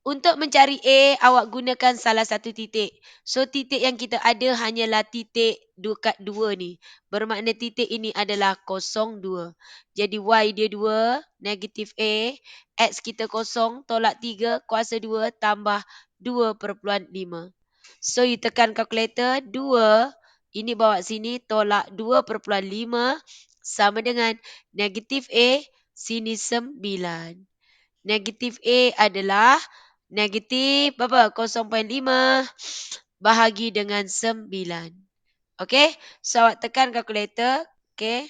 Untuk mencari A, awak gunakan salah satu titik. So, titik yang kita ada hanyalah titik dekat 2 ni. Bermakna titik ini adalah 0,2. Jadi, Y dia 2, negatif A. X kita 0, tolak 3, kuasa 2 tambah 2,5. So, you tekan kalkulator, 2. Ini bawa sini, tolak 2,5 sama dengan negatif A, sini 9. Negatif A adalah negatif berapa? 0,5 bahagi dengan 9. Okey? So, awak tekan kalkulator. Okey?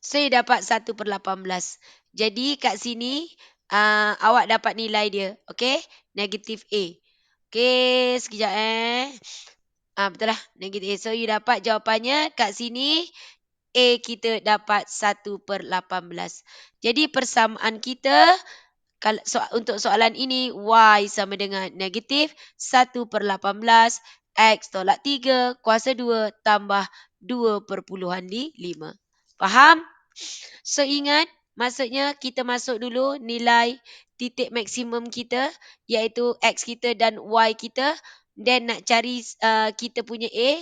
Saya dapat 1/18. Jadi, kat sini, awak dapat nilai dia. Okey? Negatif A. Okey, sekejap betul lah. Negatif A. So, you dapat jawapannya kat sini. A kita dapat 1/18. Jadi persamaan kita untuk soalan ini Y sama dengan negatif 1/18 X tolak 3 kuasa 2 tambah 2,5. Faham? So ingat, maksudnya kita masuk dulu nilai titik maksimum kita iaitu X kita dan Y kita. Then nak cari kita punya A.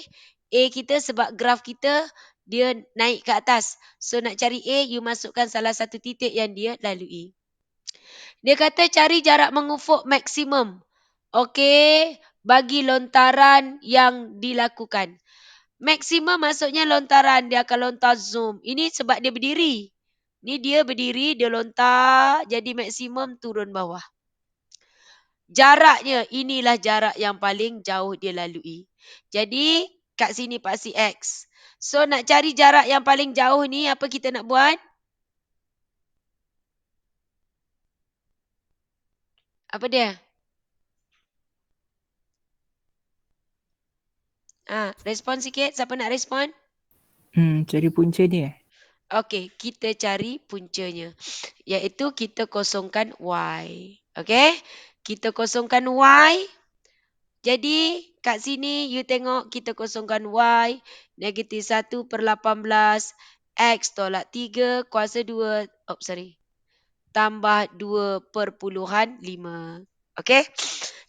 A kita sebab graf kita dia naik ke atas. So nak cari A, you masukkan salah satu titik yang dia lalui. Dia kata cari jarak mengufuk maksimum. Okey, bagi lontaran yang dilakukan. Maksimum maksudnya lontaran, dia akan lontar zoom. Ini sebab dia berdiri. Ni dia berdiri, dia lontar, jadi maksimum turun bawah. Jaraknya, inilah jarak yang paling jauh dia lalui. Jadi, kat sini pasti X. So, nak cari jarak yang paling jauh ni, apa kita nak buat? Apa dia? Respon sikit. Siapa nak respon? Cari punca dia. Okey, kita cari puncanya. Iaitu kita kosongkan Y. Okey? Kita kosongkan Y. Jadi, kat sini you tengok kita kosongkan Y. Negatif 1/18. X tolak 3 kuasa 2. Tambah 2,5. Okey?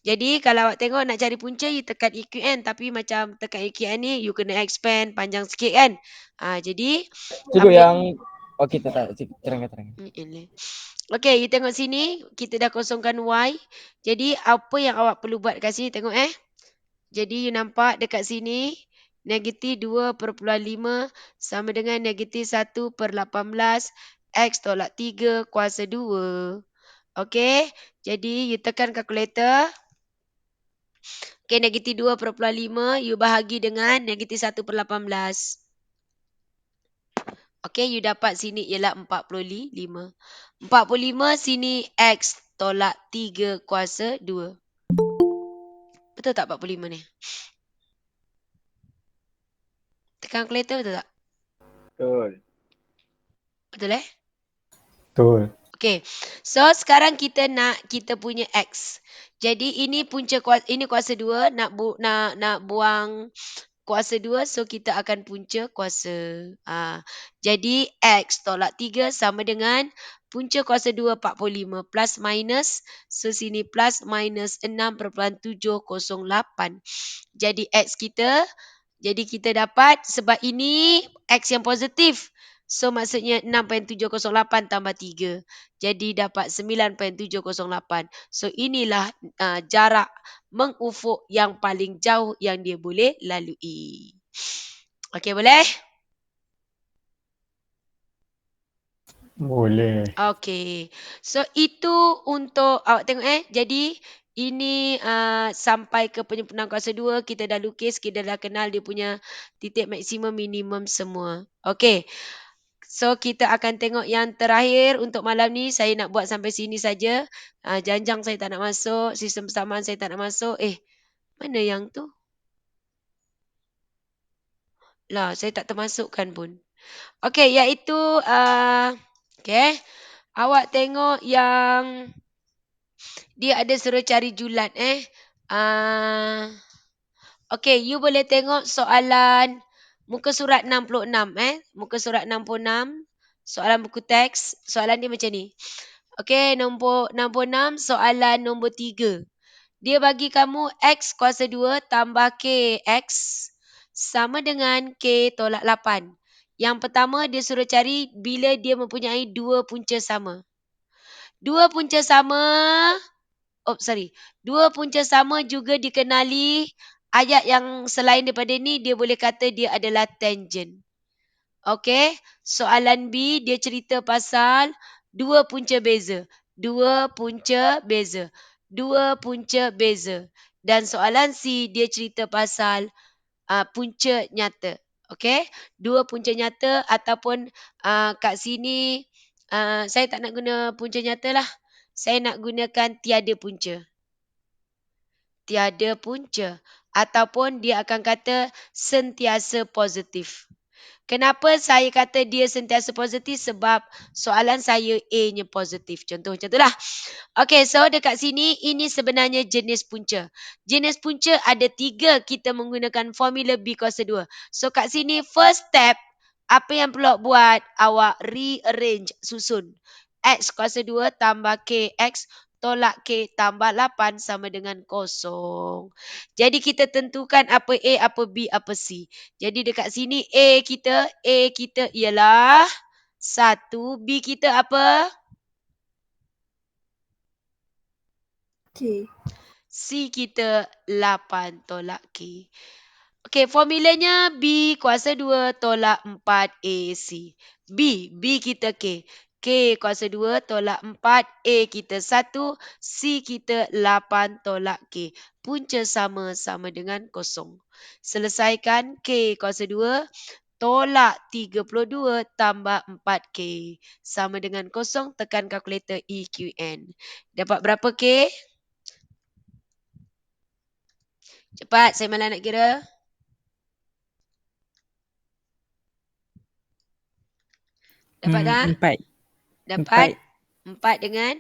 Jadi, kalau awak tengok nak cari punca, you tekan EQN. Tapi macam tekan EQN ni, you kena expand panjang sikit kan? Jadi, Cikgu yang... Okey, tak. Terangkan. Okey, you tengok sini. Kita dah kosongkan Y. Jadi, apa yang awak perlu buat kat sini? Tengok Jadi, you nampak dekat sini. Negatif 2,5 sama dengan negatif 1/18. X tolak 3 kuasa 2. Okey. Jadi, you tekan kalkulator. Okey, negatif 2,5 you bahagi dengan negatif 1/18. Okey, you dapat sini ialah 45. 45 sini X tolak 3 kuasa 2. Betul tak 45 ni? Tekan kalkulator betul tak? Betul. Betul Betul. Okey. So sekarang kita nak kita punya X. Jadi ini punca ini kuasa 2 nak buang kuasa 2, so kita akan punca kuasa. Jadi X tolak 3 sama dengan punca kuasa 2 45 plus minus. So sini plus minus 6,708. Jadi X kita. Jadi kita dapat sebab ini X yang positif. So maksudnya 6,708 tambah 3. Jadi dapat 9,708. So inilah jarak mengufuk yang paling jauh yang dia boleh lalui. Okey, boleh? Boleh. Okey. So itu untuk awak tengok Jadi ini sampai ke penyempurnaan kuasa 2 kita dah lukis, kita dah kenal dia punya titik maksimum minimum semua. Okey. So kita akan tengok yang terakhir untuk malam ni. Saya nak buat sampai sini saja. Janjang saya tak nak masuk, sistem persamaan saya tak nak masuk. Mana yang tu? Lah, saya tak termasukkan pun. Okey, iaitu okey. Awak tengok yang dia ada suruh cari julat Okey, you boleh tengok soalan muka surat 66 Muka surat 66, soalan buku teks. Soalan dia macam ni. Okey, nombor 66, soalan nombor 3. Dia bagi kamu X kuasa 2 tambah KX sama dengan K tolak 8. Yang pertama dia suruh cari bila dia mempunyai dua punca sama. Dua punca sama juga dikenali ayat yang selain daripada ni dia boleh kata dia adalah tangent. Okey, soalan B dia cerita pasal dua punca beza. Dua punca beza. Dan soalan C dia cerita pasal punca nyata. Okey, dua punca nyata ataupun kat sini saya tak nak guna punca nyata lah. Saya nak gunakan tiada punca. Tiada punca. Ataupun dia akan kata sentiasa positif. Kenapa saya kata dia sentiasa positif? Sebab soalan saya A-nya positif. Contoh macam itulah. Okey, so dekat sini ini sebenarnya jenis punca. Jenis punca ada 3 kita menggunakan formula B kuasa 2. So kat sini first step, apa yang perlu awak buat? Awak rearrange, susun. X kuasa 2 tambah KX tolak K tambah 8 sama dengan 0. Jadi kita tentukan apa A, apa B, apa C. Jadi dekat sini A kita ialah 1. B kita apa? K. C kita 8 tolak K. Okey, formulanya B kuasa 2 tolak 4 AC. B kita K. K kuasa 2 tolak 4, A kita 1, C kita 8 tolak K. Punca sama dengan 0. Selesaikan K kuasa 2 tolak 32 tambah 4K sama dengan 0. Tekan kalkulator EQN. Dapat berapa K? Cepat, saya malah nak kira. Dapat tak? 4. Dapat 4 dengan?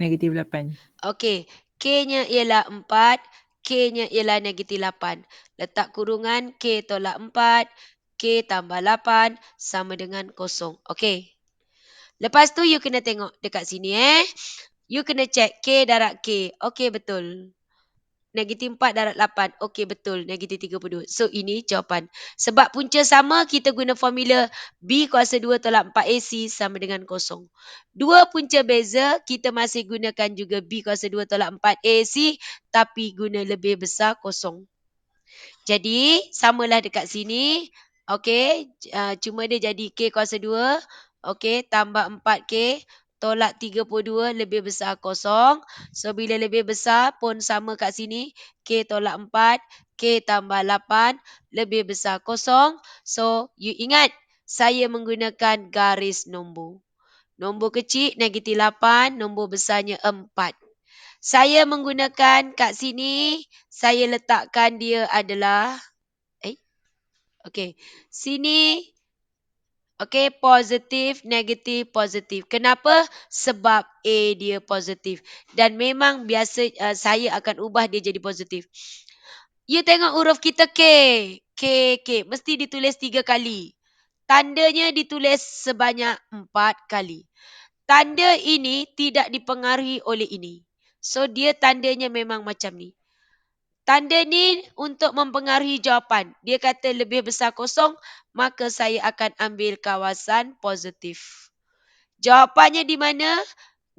Negatif 8. Okey, K-nya ialah 4, K-nya ialah negatif 8. Letak kurungan K tolak 4, K tambah 8 sama dengan 0. Okey. Lepas tu you kena tengok dekat sini You kena check K darab K. Okey, betul. Negatif 4 darab 8. Okey, betul. Negatif 32. So, ini jawapan. Sebab punca sama, kita guna formula B kuasa 2 tolak 4AC sama dengan 0. Dua punca beza, kita masih gunakan juga B kuasa 2 tolak 4AC tapi guna lebih besar 0. Jadi, samalah dekat sini. Okey, cuma dia jadi K kuasa 2. Okey, tambah 4K. Tolak 32 lebih besar 0. So, bila lebih besar pun sama kat sini. K tolak 4. K tambah 8 lebih besar 0. So, you ingat saya menggunakan garis nombor. Nombor kecil negatif 8. Nombor besarnya 4. Saya menggunakan kat sini. Saya letakkan dia adalah. Okey. Sini. Okey, positif, negatif, positif. Kenapa? Sebab A dia positif. Dan memang biasa saya akan ubah dia jadi positif. You tengok huruf kita K. K. Mesti ditulis 3 kali. Tandanya ditulis sebanyak 4 kali. Tanda ini tidak dipengaruhi oleh ini. So, dia tandanya memang macam ni. Tanda ni untuk mempengaruhi jawapan. Dia kata lebih besar 0, maka saya akan ambil kawasan positif. Jawapannya di mana?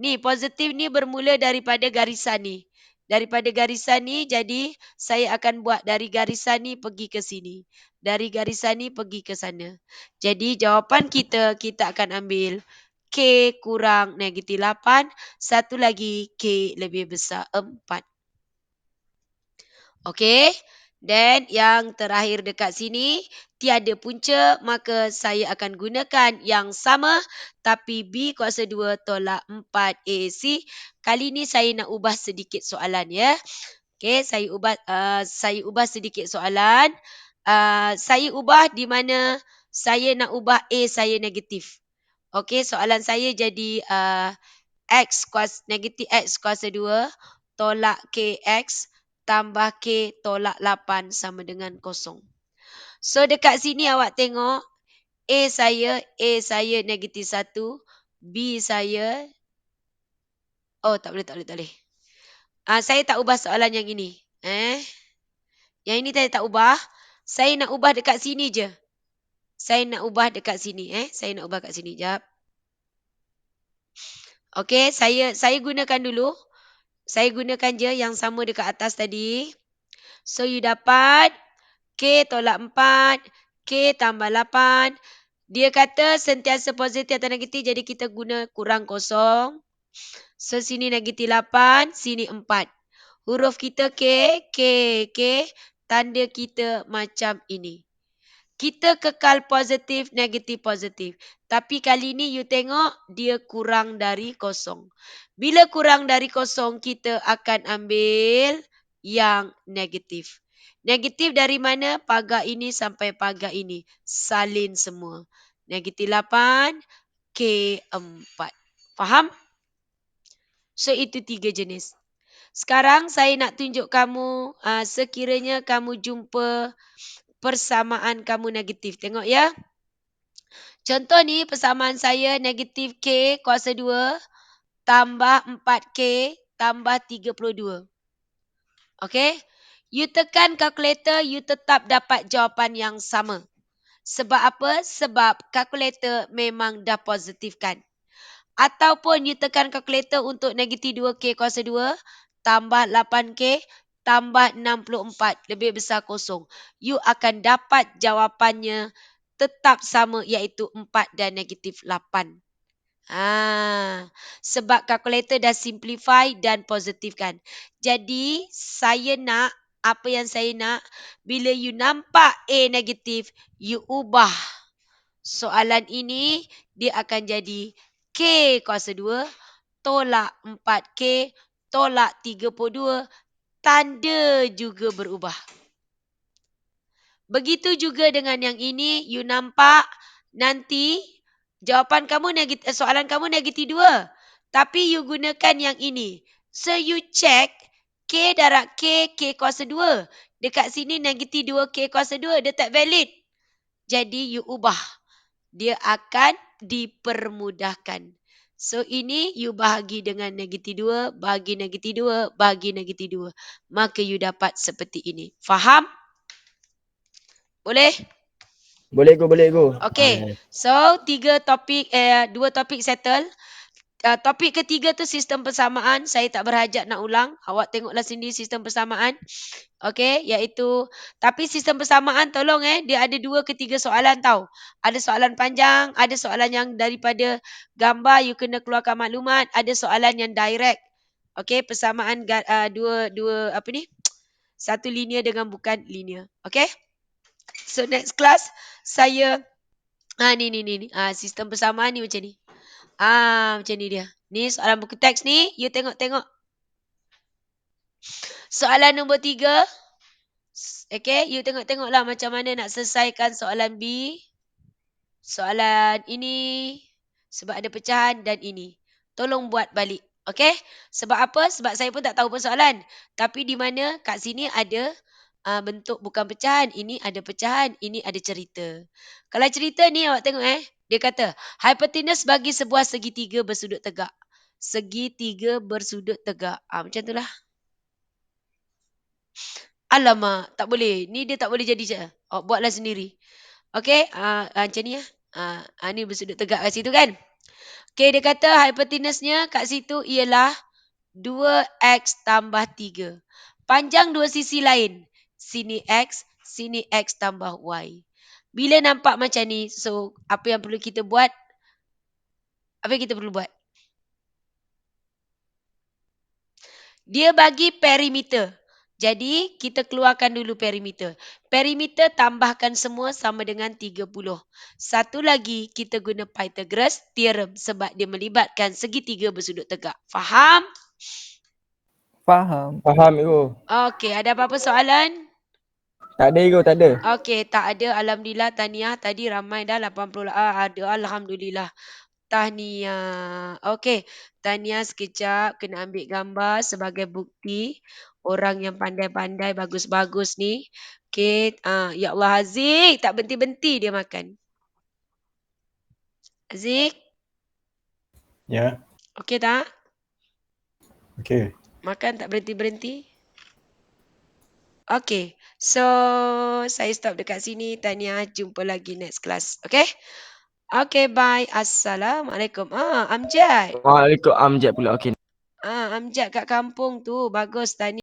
Ni, positif ni bermula daripada garisan ni. Daripada garisan ni, jadi saya akan buat dari garisan ni pergi ke sini. Dari garisan ni pergi ke sana. Jadi jawapan kita akan ambil K kurang negatif 8. Satu lagi, K lebih besar 4. Okey. Dan yang terakhir dekat sini, tiada punca, maka saya akan gunakan yang sama tapi B kuasa 2 tolak 4AC. Kali ni saya nak ubah sedikit soalan ya. Okey, saya ubah sedikit soalan. Saya ubah di mana saya nak ubah A saya negatif. Okey, soalan saya jadi negatif X kuasa 2 tolak KX tambah K tolak 8 sama dengan kosong. So dekat sini awak tengok A saya negatif 1, B saya tak boleh. Saya tak ubah soalan yang ini. Yang ini saya tak ubah. Saya nak ubah dekat sini je. Saya nak ubah kat sini. Jap. Okey, saya gunakan dulu. Saya gunakan je yang sama dekat atas tadi. So you dapat K tolak 4, K tambah 8. Dia kata sentiasa positif atau negatif, jadi kita guna kurang kosong. So sini negatif 8, sini 4. Huruf kita K. Tanda kita macam ini. Kita kekal positif, negatif, positif. Tapi kali ni you tengok dia kurang dari kosong. Bila kurang dari kosong, kita akan ambil yang negatif. Negatif dari mana? Pagar ini sampai pagar ini. Salin semua. Negatif 8, K4. Faham? So itu 3 jenis. Sekarang saya nak tunjuk kamu sekiranya kamu jumpa persamaan kamu negatif. Tengok ya. Contoh ni persamaan saya negatif K kuasa 2 tambah 4K tambah 32. Okey. You tekan kalkulator, you tetap dapat jawapan yang sama. Sebab apa? Sebab kalkulator memang dah positifkan. Ataupun you tekan kalkulator untuk negatif 2K kuasa 2 tambah 8K tambah 64 lebih besar kosong. You akan dapat jawapannya tetap sama iaitu 4 dan negatif 8. Sebab kalkulator dah simplify dan positifkan. Jadi apa yang saya nak, bila you nampak A negatif, you ubah soalan ini, dia akan jadi K kuasa 2 tolak 4K tolak 32, tanda juga berubah. Begitu juga dengan yang ini, you nampak nanti jawapan kamu negatif, soalan kamu negatif 2. Tapi you gunakan yang ini. So you check K darab K kuasa 2. Dekat sini negatif 2K kuasa 2, dia tak valid. Jadi you ubah. Dia akan dipermudahkan. So ini you bahagi dengan negatif 2, bahagi negatif 2, bahagi negatif 2. Maka you dapat seperti ini. Faham? Boleh? Boleh go. Okay. So 2 topik settle. Topik ketiga tu sistem persamaan. Saya tak berhajat nak ulang. Awak tengoklah sendiri sistem persamaan. Okey, iaitu tapi sistem persamaan tolong dia ada 2 ke 3 soalan tau. Ada soalan panjang, ada soalan yang daripada gambar you kena keluarkan maklumat, ada soalan yang direct. Okey, persamaan dua apa ni? Satu linear dengan bukan linear. Okey? So next class saya ni. Sistem persamaan ni macam ni. Macam ni dia. Ni soalan buku teks ni, you tengok. Soalan nombor 3. Okay, you tengoklah macam mana nak selesaikan soalan B. Soalan ini. Sebab ada pecahan dan ini. Tolong buat balik. Okay? Sebab apa? Sebab saya pun tak tahu persoalan. Tapi di mana kat sini ada bentuk bukan pecahan. Ini ada pecahan. Ini ada cerita. Kalau cerita ni awak tengok dia kata, hipotenus bagi sebuah segitiga bersudut tegak. Segitiga bersudut tegak. Macam itulah. Alamak, tak boleh. Ni dia tak boleh jadi je. Awak buatlah sendiri. Okey, macam ni ni bersudut tegak kat situ kan. Okey, dia kata hipotenusnya kat situ ialah 2x tambah 3. Panjang dua sisi lain. Sini x tambah y. Bila nampak macam ni, so apa yang perlu kita buat? Apa yang kita perlu buat? Dia bagi perimeter. Jadi, kita keluarkan dulu perimeter. Perimeter tambahkan semua sama dengan 30. Satu lagi, kita guna Pythagoras theorem sebab dia melibatkan segitiga bersudut tegak. Faham? Faham. Faham cikgu. Okey, ada apa-apa soalan? Tak ada cikgu, tak ada. Okey, tak ada. Alhamdulillah, tahniah. Tadi ramai dah 80. Ada, alhamdulillah. Tahniah. Okey, tahniah sekejap. Kena ambil gambar sebagai bukti. Orang yang pandai-pandai, bagus-bagus ni. Okey, ya Allah, Haziq. Tak berhenti-berhenti dia makan. Haziq, Ya, okey tak? okey. Makan tak berhenti-berhenti? Okey, so saya stop dekat sini. Tahniah, jumpa lagi next class. Okey? Okey, bye. Assalamualaikum. Amjad. Waalaikumsalam Amjad pula. Okey. Amjad kat kampung tu. Bagus, tahniah.